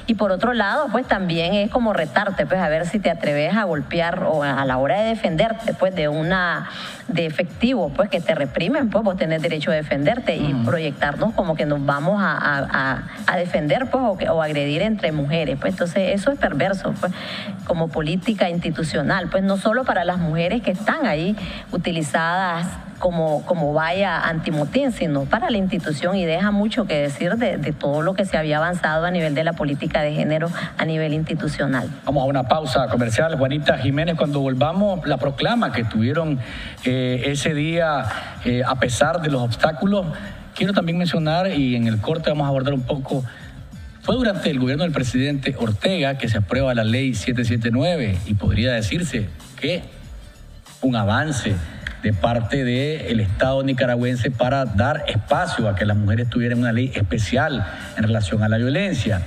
Y por otro lado, pues también es como retarte, pues a ver si te atreves a golpear o a la hora de defenderte, pues de efectivo, pues que te reprimen, pues vos tenés derecho a defenderte y proyectarnos como que nos vamos a defender, pues o agredir entre mujeres, pues entonces eso es perverso, pues como política institucional, pues no solo para las mujeres que están ahí utilizadas como valla antimotín, sino para la institución, y deja mucho que decir de todo lo que se había avanzado a nivel de la política de género a nivel institucional. Vamos a una pausa comercial. Juanita Jiménez, cuando volvamos, la proclama que tuvieron ese día, a pesar de los obstáculos, quiero también mencionar, y en el corte vamos a abordar un poco, fue durante el gobierno del presidente Ortega que se aprueba la ley 779, y podría decirse que un avance de parte del Estado nicaragüense para dar espacio a que las mujeres tuvieran una ley especial en relación a la violencia.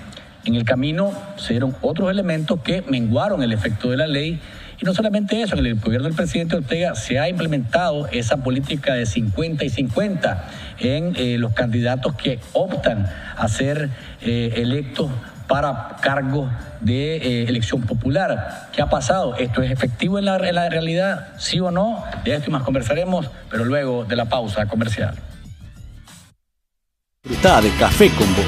En el camino se dieron otros elementos que menguaron el efecto de la ley, y no solamente eso, en el gobierno del presidente Ortega se ha implementado esa política de 50 y 50 en los candidatos que optan a ser electos para cargos de elección popular. ¿Qué ha pasado? ¿Esto es efectivo en la realidad? ¿Sí o no? De esto y más conversaremos, pero luego de la pausa comercial. Disfruta de Café con Vos.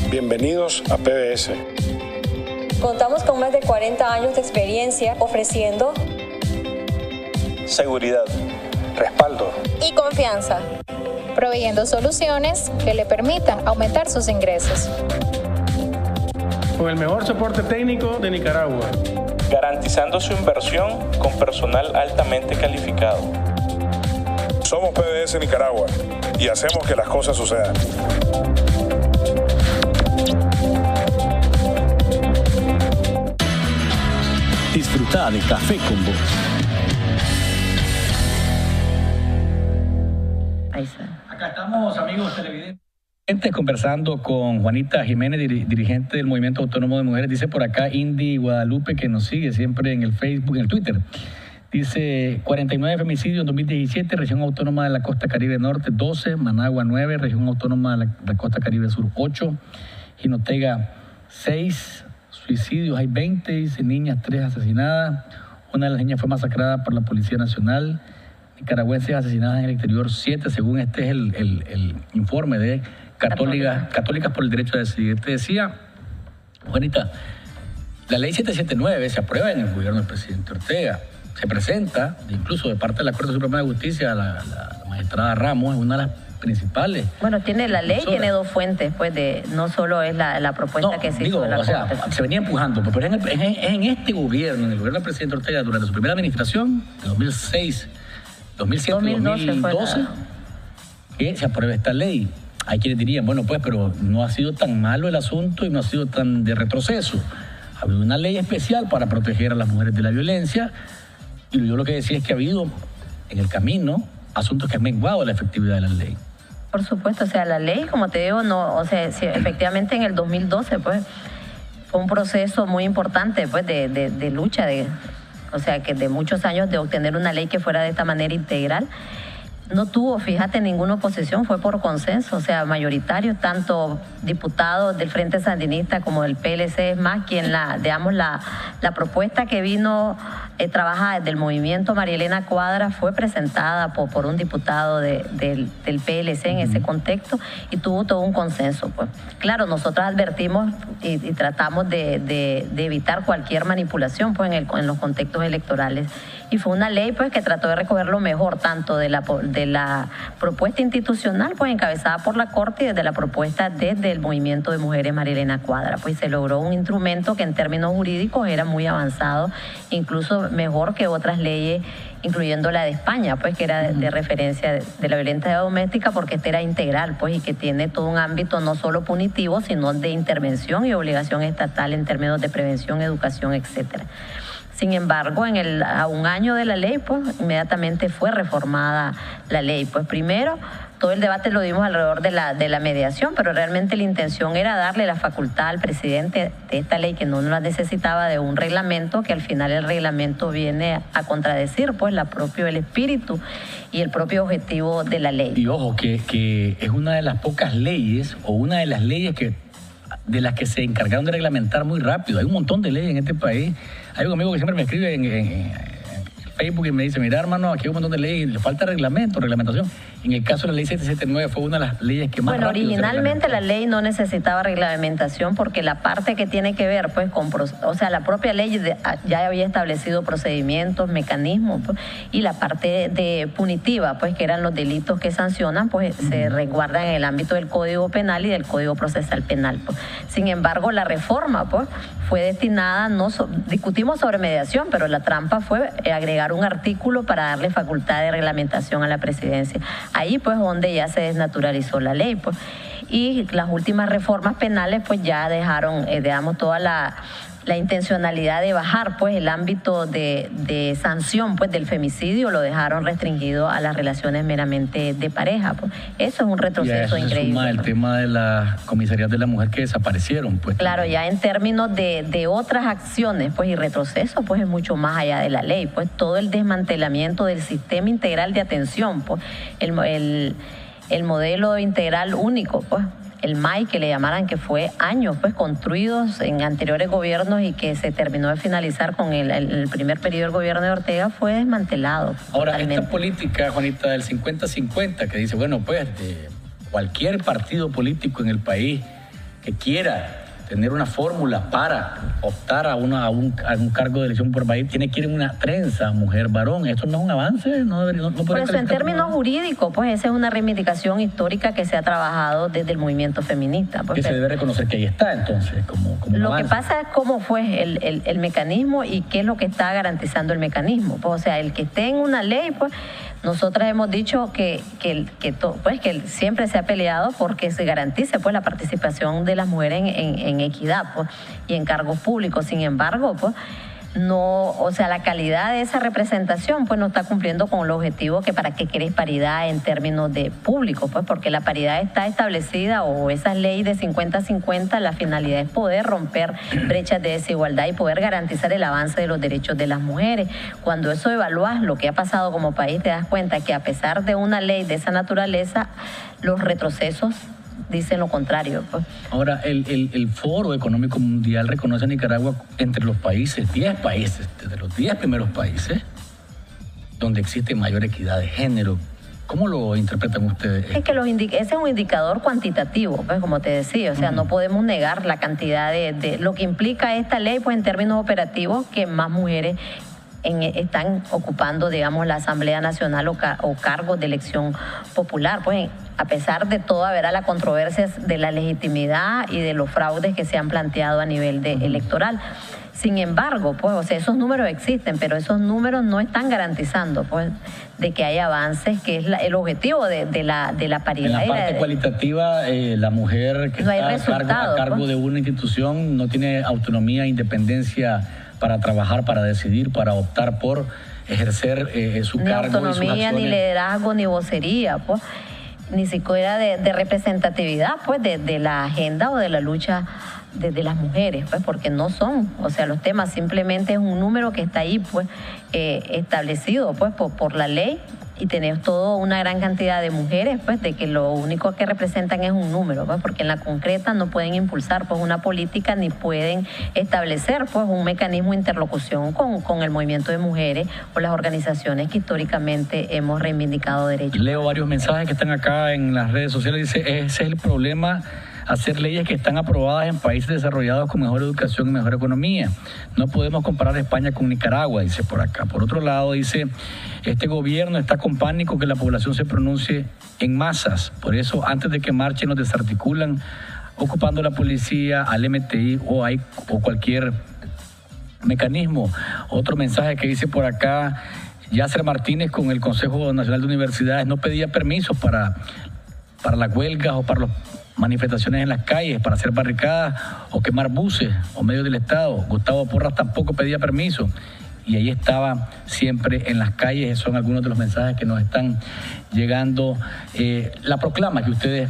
Bienvenidos a PBS. Contamos con más de 40 años de experiencia ofreciendo seguridad, respaldo y confianza, proveyendo soluciones que le permitan aumentar sus ingresos. Con el mejor soporte técnico de Nicaragua, garantizando su inversión con personal altamente calificado. Somos PBS Nicaragua y hacemos que las cosas sucedan. Disfruta de Café con Vos. Acá estamos, amigos televidentes, conversando con Juanita Jiménez, dirigente del Movimiento Autónomo de Mujeres. Dice por acá Indy Guadalupe, que nos sigue siempre en el Facebook, en el Twitter. Dice 49 femicidios en 2017, región autónoma de la Costa Caribe Norte 12, Managua 9, región autónoma de la Costa Caribe Sur 8, Jinotega 6, suicidios hay 20, dice niñas 3 asesinadas, una de las niñas fue masacrada por la Policía Nacional, nicaragüenses asesinadas en el exterior 7, según este es el informe de Católicas por el Derecho a Decidir. Te decía, Juanita, la ley 779 se aprueba en el gobierno del presidente Ortega, se presenta, incluso de parte de la Corte Suprema de Justicia, la magistrada Ramos, es una de las principales. Bueno, tiene la ley, tiene dos fuentes, pues no solo es la propuesta que se hizo de la Corte. Se venía empujando, pero en este gobierno, en el gobierno del presidente Ortega, durante su primera administración, de 2006, 2007, 2012, que se aprueba esta ley. Hay quienes dirían, bueno, pues, pero no ha sido tan malo el asunto y no ha sido tan de retroceso. Ha habido una ley especial para proteger a las mujeres de la violencia, y yo lo que decía es que ha habido en el camino asuntos que han menguado la efectividad de la ley. Por supuesto, o sea, la ley, como te digo, no, o sea, si efectivamente en el 2012, pues, fue un proceso muy importante pues de lucha, o sea, que de muchos años de obtener una ley que fuera de esta manera integral. No tuvo, fíjate, ninguna oposición, fue por consenso, o sea, mayoritario, tanto diputados del Frente Sandinista como del PLC, es más, quien la propuesta que vino trabajada desde el movimiento María Elena Cuadra fue presentada por un diputado del PLC en ese contexto y tuvo todo un consenso. Pues. Claro, nosotros advertimos y tratamos de evitar cualquier manipulación pues, en los contextos electorales. Y fue una ley pues que trató de recoger lo mejor tanto de la propuesta institucional pues encabezada por la Corte y desde la propuesta desde el movimiento de mujeres María Elena Cuadra. Pues se logró un instrumento que en términos jurídicos era muy avanzado, incluso mejor que otras leyes, incluyendo la de España, pues que era de referencia de la violencia doméstica, porque este era integral, pues, y que tiene todo un ámbito no solo punitivo, sino de intervención y obligación estatal en términos de prevención, educación, etcétera. Sin embargo, a un año de la ley, pues, inmediatamente fue reformada la ley. Pues primero, todo el debate lo dimos alrededor de la mediación, pero realmente la intención era darle la facultad al presidente de esta ley, que no la necesitaba de un reglamento, que al final el reglamento viene a contradecir pues el espíritu y el propio objetivo de la ley. Y ojo, que es una de las pocas leyes, o una de las leyes de las que se encargaron de reglamentar muy rápido. Hay un montón de leyes en este país. Hay un amigo que siempre me escribe en Facebook y me dice, mira hermano, aquí hay un montón de leyes, le falta reglamentación. En el caso de la ley 779 fue una de las leyes que más rápido originalmente la ley no necesitaba reglamentación porque la parte que tiene que ver pues o sea, la propia ley ya había establecido procedimientos, mecanismos pues, y la parte de punitiva, pues que eran los delitos que sancionan, pues se resguardan en el ámbito del Código Penal y del Código Procesal Penal. Pues. Sin embargo, la reforma pues fue destinada, discutimos sobre mediación, pero la trampa fue agregar un artículo para darle facultad de reglamentación a la presidencia. Ahí pues donde ya se desnaturalizó la ley pues. Y las últimas reformas penales pues ya dejaron, digamos, toda la intencionalidad de bajar pues el ámbito de sanción pues del femicidio, lo dejaron restringido a las relaciones meramente de pareja pues. Eso es un retroceso increíble. Suma el tema de las comisarías de la mujer que desaparecieron pues. Claro, ya en términos de otras acciones pues y retroceso pues es mucho más allá de la ley pues, todo el desmantelamiento del sistema integral de atención pues, el modelo integral único pues, el MAI que le llamaran, que fue años pues construidos en anteriores gobiernos y que se terminó de finalizar con el primer periodo del gobierno de Ortega, fue desmantelado. Ahora, totalmente. Esta política, Juanita, del 50-50, que dice, bueno, pues cualquier partido político en el país que quiera tener una fórmula para optar a un cargo de elección por país, tiene que ir en una trenza, mujer-varón. ¿Esto no es un avance? Por eso, en términos jurídicos, pues esa es una reivindicación histórica que se ha trabajado desde el movimiento feminista. Pues, que se debe reconocer que ahí está, entonces, como lo avance. Que pasa es cómo fue el mecanismo y qué es lo que está garantizando el mecanismo. Pues, o sea, el que esté en una ley, pues, nosotras hemos dicho que siempre se ha peleado porque se garantice pues la participación de las mujeres en equidad pues, y en cargos públicos. Sin embargo, pues no, o sea, la calidad de esa representación pues no está cumpliendo con el objetivo que para qué querés paridad en términos de público, pues porque la paridad está establecida o esa ley de 50-50, la finalidad es poder romper brechas de desigualdad y poder garantizar el avance de los derechos de las mujeres. Cuando eso evalúas lo que ha pasado como país, te das cuenta que a pesar de una ley de esa naturaleza, los retrocesos dicen lo contrario. Pues. Ahora, el Foro Económico Mundial reconoce a Nicaragua entre los países, 10 países, de los 10 primeros países, donde existe mayor equidad de género. ¿Cómo lo interpretan ustedes? Es que ese es un indicador cuantitativo, pues como te decía, o sea, no podemos negar la cantidad de lo que implica esta ley, pues en términos operativos, que más mujeres están ocupando, digamos, la Asamblea Nacional o cargos de elección popular. Pues a pesar de todo, habrá las controversias de la legitimidad y de los fraudes que se han planteado a nivel electoral. Sin embargo, pues, o sea, esos números existen, pero esos números no están garantizando, pues, de que haya avances, que es el objetivo de la paridad. En la parte cualitativa, la mujer que no está a cargo pues. De una institución no tiene autonomía, independencia para trabajar, para decidir, para optar por ejercer su cargo. Ni autonomía, ni liderazgo, ni vocería, pues, ni siquiera de representatividad, pues, de la agenda o de la lucha de las mujeres, pues porque no son, o sea, los temas simplemente es un número que está ahí, pues establecido pues por la ley, y tenemos toda una gran cantidad de mujeres, pues de que lo único que representan es un número, pues porque en la concreta no pueden impulsar pues una política ni pueden establecer pues un mecanismo de interlocución con el movimiento de mujeres o las organizaciones que históricamente hemos reivindicado derechos. Leo varios mensajes que están acá en las redes sociales, dice, ese es el problema, hacer leyes que están aprobadas en países desarrollados con mejor educación y mejor economía. No podemos comparar España con Nicaragua, dice por acá. Por otro lado, dice, este gobierno está con pánico que la población se pronuncie en masas. Por eso, antes de que marchen, nos desarticulan, ocupando la policía, al MTI o cualquier mecanismo. Otro mensaje que dice por acá, Yasser Martínez con el Consejo Nacional de Universidades no pedía permisos para las huelgas o para las manifestaciones en las calles, para hacer barricadas o quemar buses o medios del Estado. Gustavo Porras tampoco pedía permiso y ahí estaba siempre en las calles. Son algunos de los mensajes que nos están llegando. La proclama que ustedes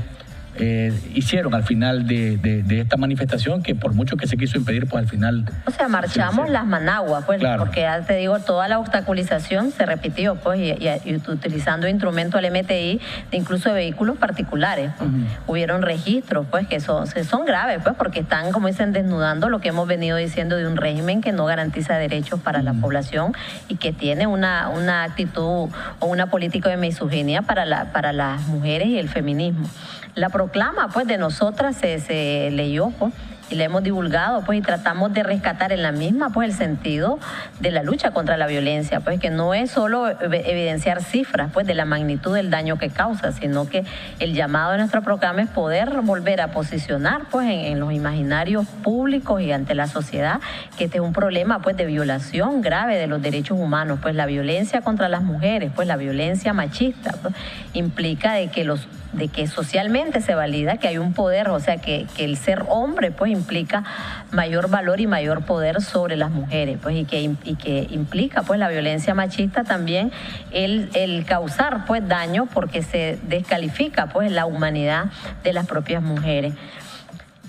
hicieron al final de esta manifestación, que por mucho que se quiso impedir, pues al final... O sea, marchamos las Managuas, pues, claro. Porque ya te digo, toda la obstaculización se repitió, pues, y utilizando instrumentos al MTI, incluso de vehículos particulares. Pues. Hubieron registros, pues, que son graves, pues, porque están, como dicen, desnudando lo que hemos venido diciendo de un régimen que no garantiza derechos para la población y que tiene una actitud o una política de misoginia para las mujeres y el feminismo. La proclama, pues, de nosotras se leyó, pues, y la hemos divulgado, pues, y tratamos de rescatar en la misma, pues, el sentido de la lucha contra la violencia, pues, que no es solo evidenciar cifras, pues, de la magnitud del daño que causa, sino que el llamado de nuestra proclama es poder volver a posicionar, pues, en los imaginarios públicos y ante la sociedad que este es un problema, pues, de violación grave de los derechos humanos, pues, la violencia contra las mujeres, pues, la violencia machista, pues, implica de que socialmente se valida que hay un poder, o sea, que el ser hombre, pues, implica mayor valor y mayor poder sobre las mujeres, pues, y que implica, pues, la violencia machista también el causar, pues, daño porque se descalifica, pues, la humanidad de las propias mujeres.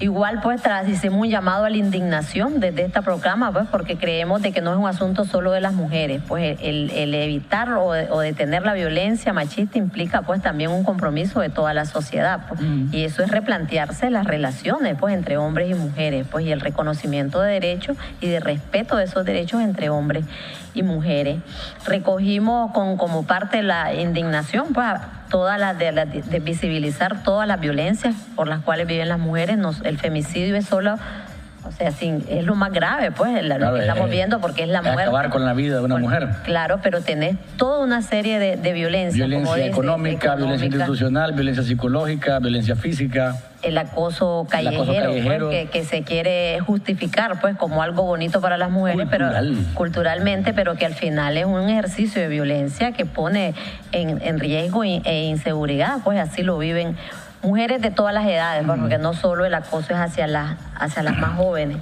Igual, pues, hicimos un llamado a la indignación desde esta proclama, pues, porque creemos de que no es un asunto solo de las mujeres, pues el evitar o detener la violencia machista implica, pues, también un compromiso de toda la sociedad, pues, y eso es replantearse las relaciones, pues, entre hombres y mujeres, pues, y el reconocimiento de derechos y de respeto de esos derechos entre hombres y mujeres. Recogimos como parte de la indignación, pues, de visibilizar todas las violencias por las cuales viven las mujeres. El femicidio es solo, o sea, es lo más grave, pues, lo que estamos viendo, porque es la muerte. Acabar con la vida de una mujer. Claro, pero tenés toda una serie de violencias. Violencia económica, violencia institucional, violencia psicológica, violencia física. El acoso callejero. Pues, que se quiere justificar, pues, como algo bonito para las mujeres, culturalmente, pero que al final es un ejercicio de violencia que pone en riesgo e inseguridad, pues así lo viven mujeres de todas las edades, porque no solo el acoso es hacia las más jóvenes.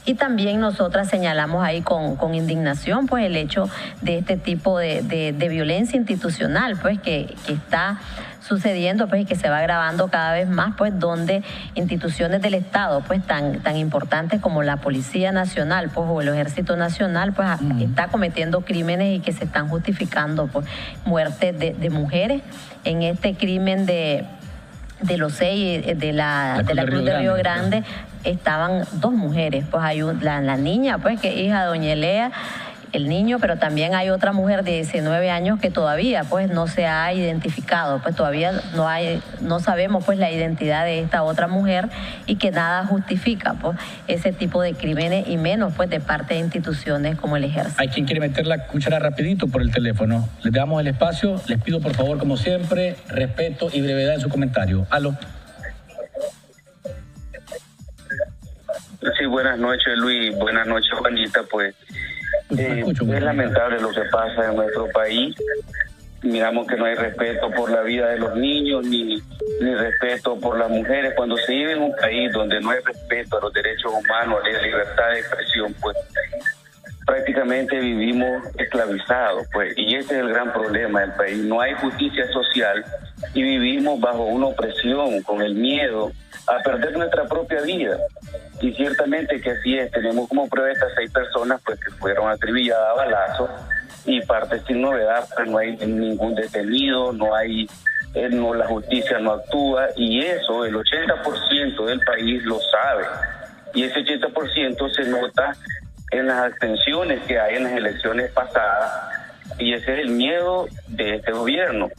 Y también nosotras señalamos ahí con indignación, pues, el hecho de este tipo de violencia institucional, pues, que está sucediendo, pues, y que se va agravando cada vez más, pues, donde instituciones del Estado, pues, tan importantes como la Policía Nacional, pues, o el Ejército Nacional, pues, está cometiendo crímenes y que se están justificando, pues, muertes de mujeres. En este crimen de los 6 de la Cruz de Río Grande estaban 2 mujeres, pues hay la niña, pues, que es hija de doña Elea, el niño, pero también hay otra mujer de 19 años que todavía, pues, no se ha identificado, pues todavía no sabemos, pues, la identidad de esta otra mujer, y que nada justifica, pues, ese tipo de crímenes, y menos, pues, de parte de instituciones como el Ejército. Hay quien quiere meter la cuchara rapidito por el teléfono. Les damos el espacio, les pido por favor, como siempre, respeto y brevedad en su comentario. Aló. Sí, buenas noches, Luis. Buenas noches, Juanita. Pues es lamentable lo que pasa en nuestro país. Miramos que no hay respeto por la vida de los niños, ni respeto por las mujeres. Cuando se vive en un país donde no hay respeto a los derechos humanos, a la libertad de expresión, pues prácticamente vivimos esclavizados, pues, y ese es el gran problema del país. No hay justicia social y vivimos bajo una opresión, con el miedo a perder nuestra propia vida. Y ciertamente que así es. Tenemos como prueba estas 6 personas pues que fueron acribilladas a balazos, y parte sin novedad, pues no hay ningún detenido, la justicia no actúa, y eso el 80% del país lo sabe, y ese 80% se nota en las abstenciones que hay en las elecciones pasadas, y ese es el miedo de este gobierno.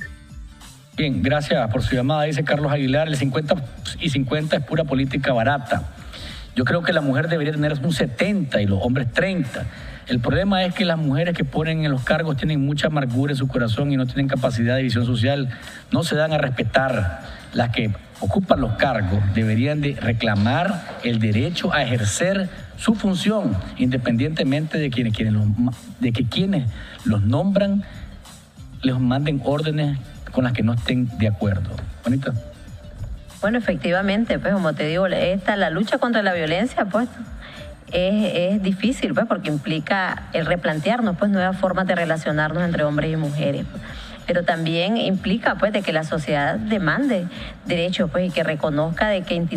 Bien, gracias por su llamada. Dice Carlos Aguilar, el 50 y 50 es pura política barata. Yo creo que la mujer debería tener un 70 y los hombres 30. El problema es que las mujeres que ponen en los cargos tienen mucha amargura en su corazón y no tienen capacidad de visión social, no se dan a respetar. Las que ocupan los cargos deberían de reclamar el derecho a ejercer su función, independientemente de que quienes los nombran les manden órdenes con las que no estén de acuerdo. Bonita. Bueno, efectivamente, pues como te digo, la lucha contra la violencia, pues es difícil, pues, porque implica el replantearnos, pues, nuevas formas de relacionarnos entre hombres y mujeres. Pero también implica, pues, de que la sociedad demande derechos, pues, y que reconozca de que las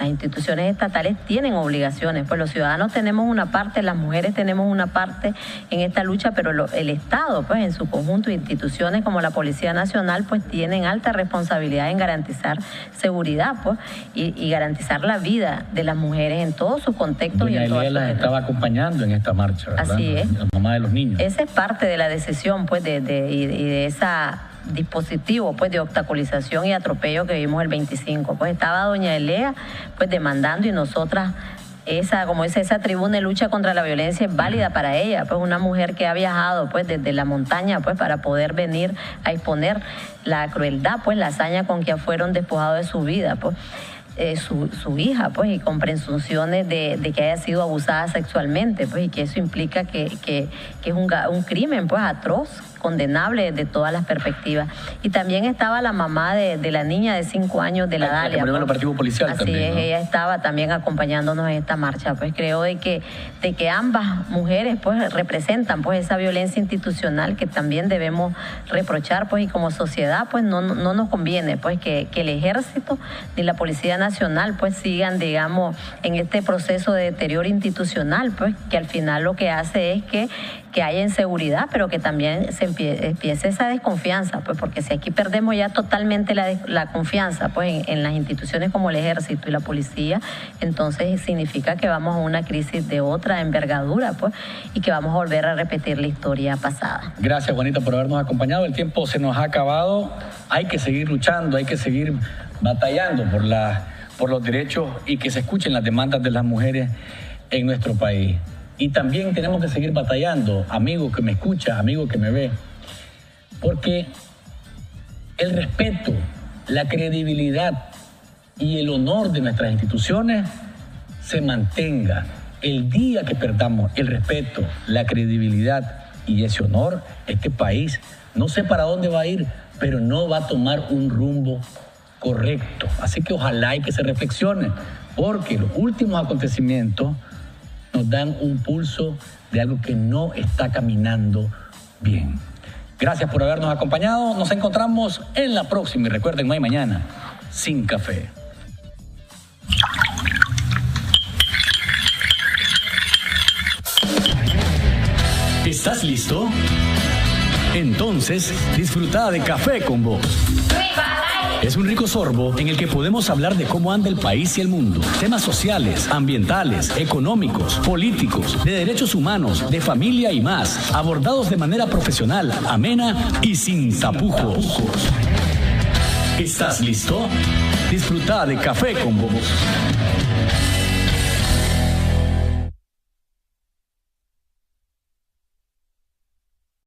instituciones estatales tienen obligaciones. Pues los ciudadanos tenemos una parte, las mujeres tenemos una parte en esta lucha, pero el Estado, pues, en su conjunto, instituciones como la Policía Nacional, pues, tienen alta responsabilidad en garantizar seguridad, pues, y garantizar la vida de las mujeres en todos sus contextos. Doña y en todas Elia las estaba acompañando en esta marcha, ¿verdad? Así es. La mamá de los niños. Esa es parte de la decisión, pues, y de esa dispositivo, pues, de obstaculización y atropello que vimos el 25. Pues estaba doña Elea, pues, demandando, y nosotras, esa tribuna de lucha contra la violencia es válida para ella, pues, una mujer que ha viajado, pues, desde la montaña, pues, para poder venir a exponer la crueldad, pues, la hazaña con que fueron despojados de su vida, pues. Su hija, pues, y con presunciones de que haya sido abusada sexualmente, pues, y que eso implica que es un crimen, pues, atroz, condenable desde todas las perspectivas. Y también estaba la mamá de la niña de 5 años, de la Dalia. Pues, el operativo policial. Así también, es, ¿no? Ella estaba también acompañándonos en esta marcha. Pues creo de que ambas mujeres, pues, representan, pues, esa violencia institucional que también debemos reprochar, pues, y como sociedad, pues, no nos conviene, pues, que el Ejército ni la Policía Nacional, pues, sigan, digamos, en este proceso de deterioro institucional, pues, que al final lo que hace es que haya inseguridad, pero que también se empiece esa desconfianza, pues, porque si aquí perdemos ya totalmente la confianza, pues, en las instituciones como el Ejército y la Policía, entonces significa que vamos a una crisis de otra envergadura, pues, y que vamos a volver a repetir la historia pasada. Gracias, Juanita, por habernos acompañado. El tiempo se nos ha acabado. Hay que seguir luchando, hay que seguir batallando por los derechos y que se escuchen las demandas de las mujeres en nuestro país. Y también tenemos que seguir batallando, amigo que me escucha, amigo que me ve, porque el respeto, la credibilidad y el honor de nuestras instituciones se mantenga. El día que perdamos el respeto, la credibilidad y ese honor, este país, no sé para dónde va a ir, pero no va a tomar un rumbo correcto. Así que ojalá y que se reflexione, porque los últimos acontecimientos nos dan un pulso de algo que no está caminando bien. Gracias por habernos acompañado. Nos encontramos en la próxima. Y recuerden, no hay mañana sin café. ¿Estás listo? Entonces, disfruta de Café con Vos. Es un rico sorbo en el que podemos hablar de cómo anda el país y el mundo. Temas sociales, ambientales, económicos, políticos, de derechos humanos, de familia y más. Abordados de manera profesional, amena y sin tapujos. ¿Estás listo? Disfruta de Café con Vos.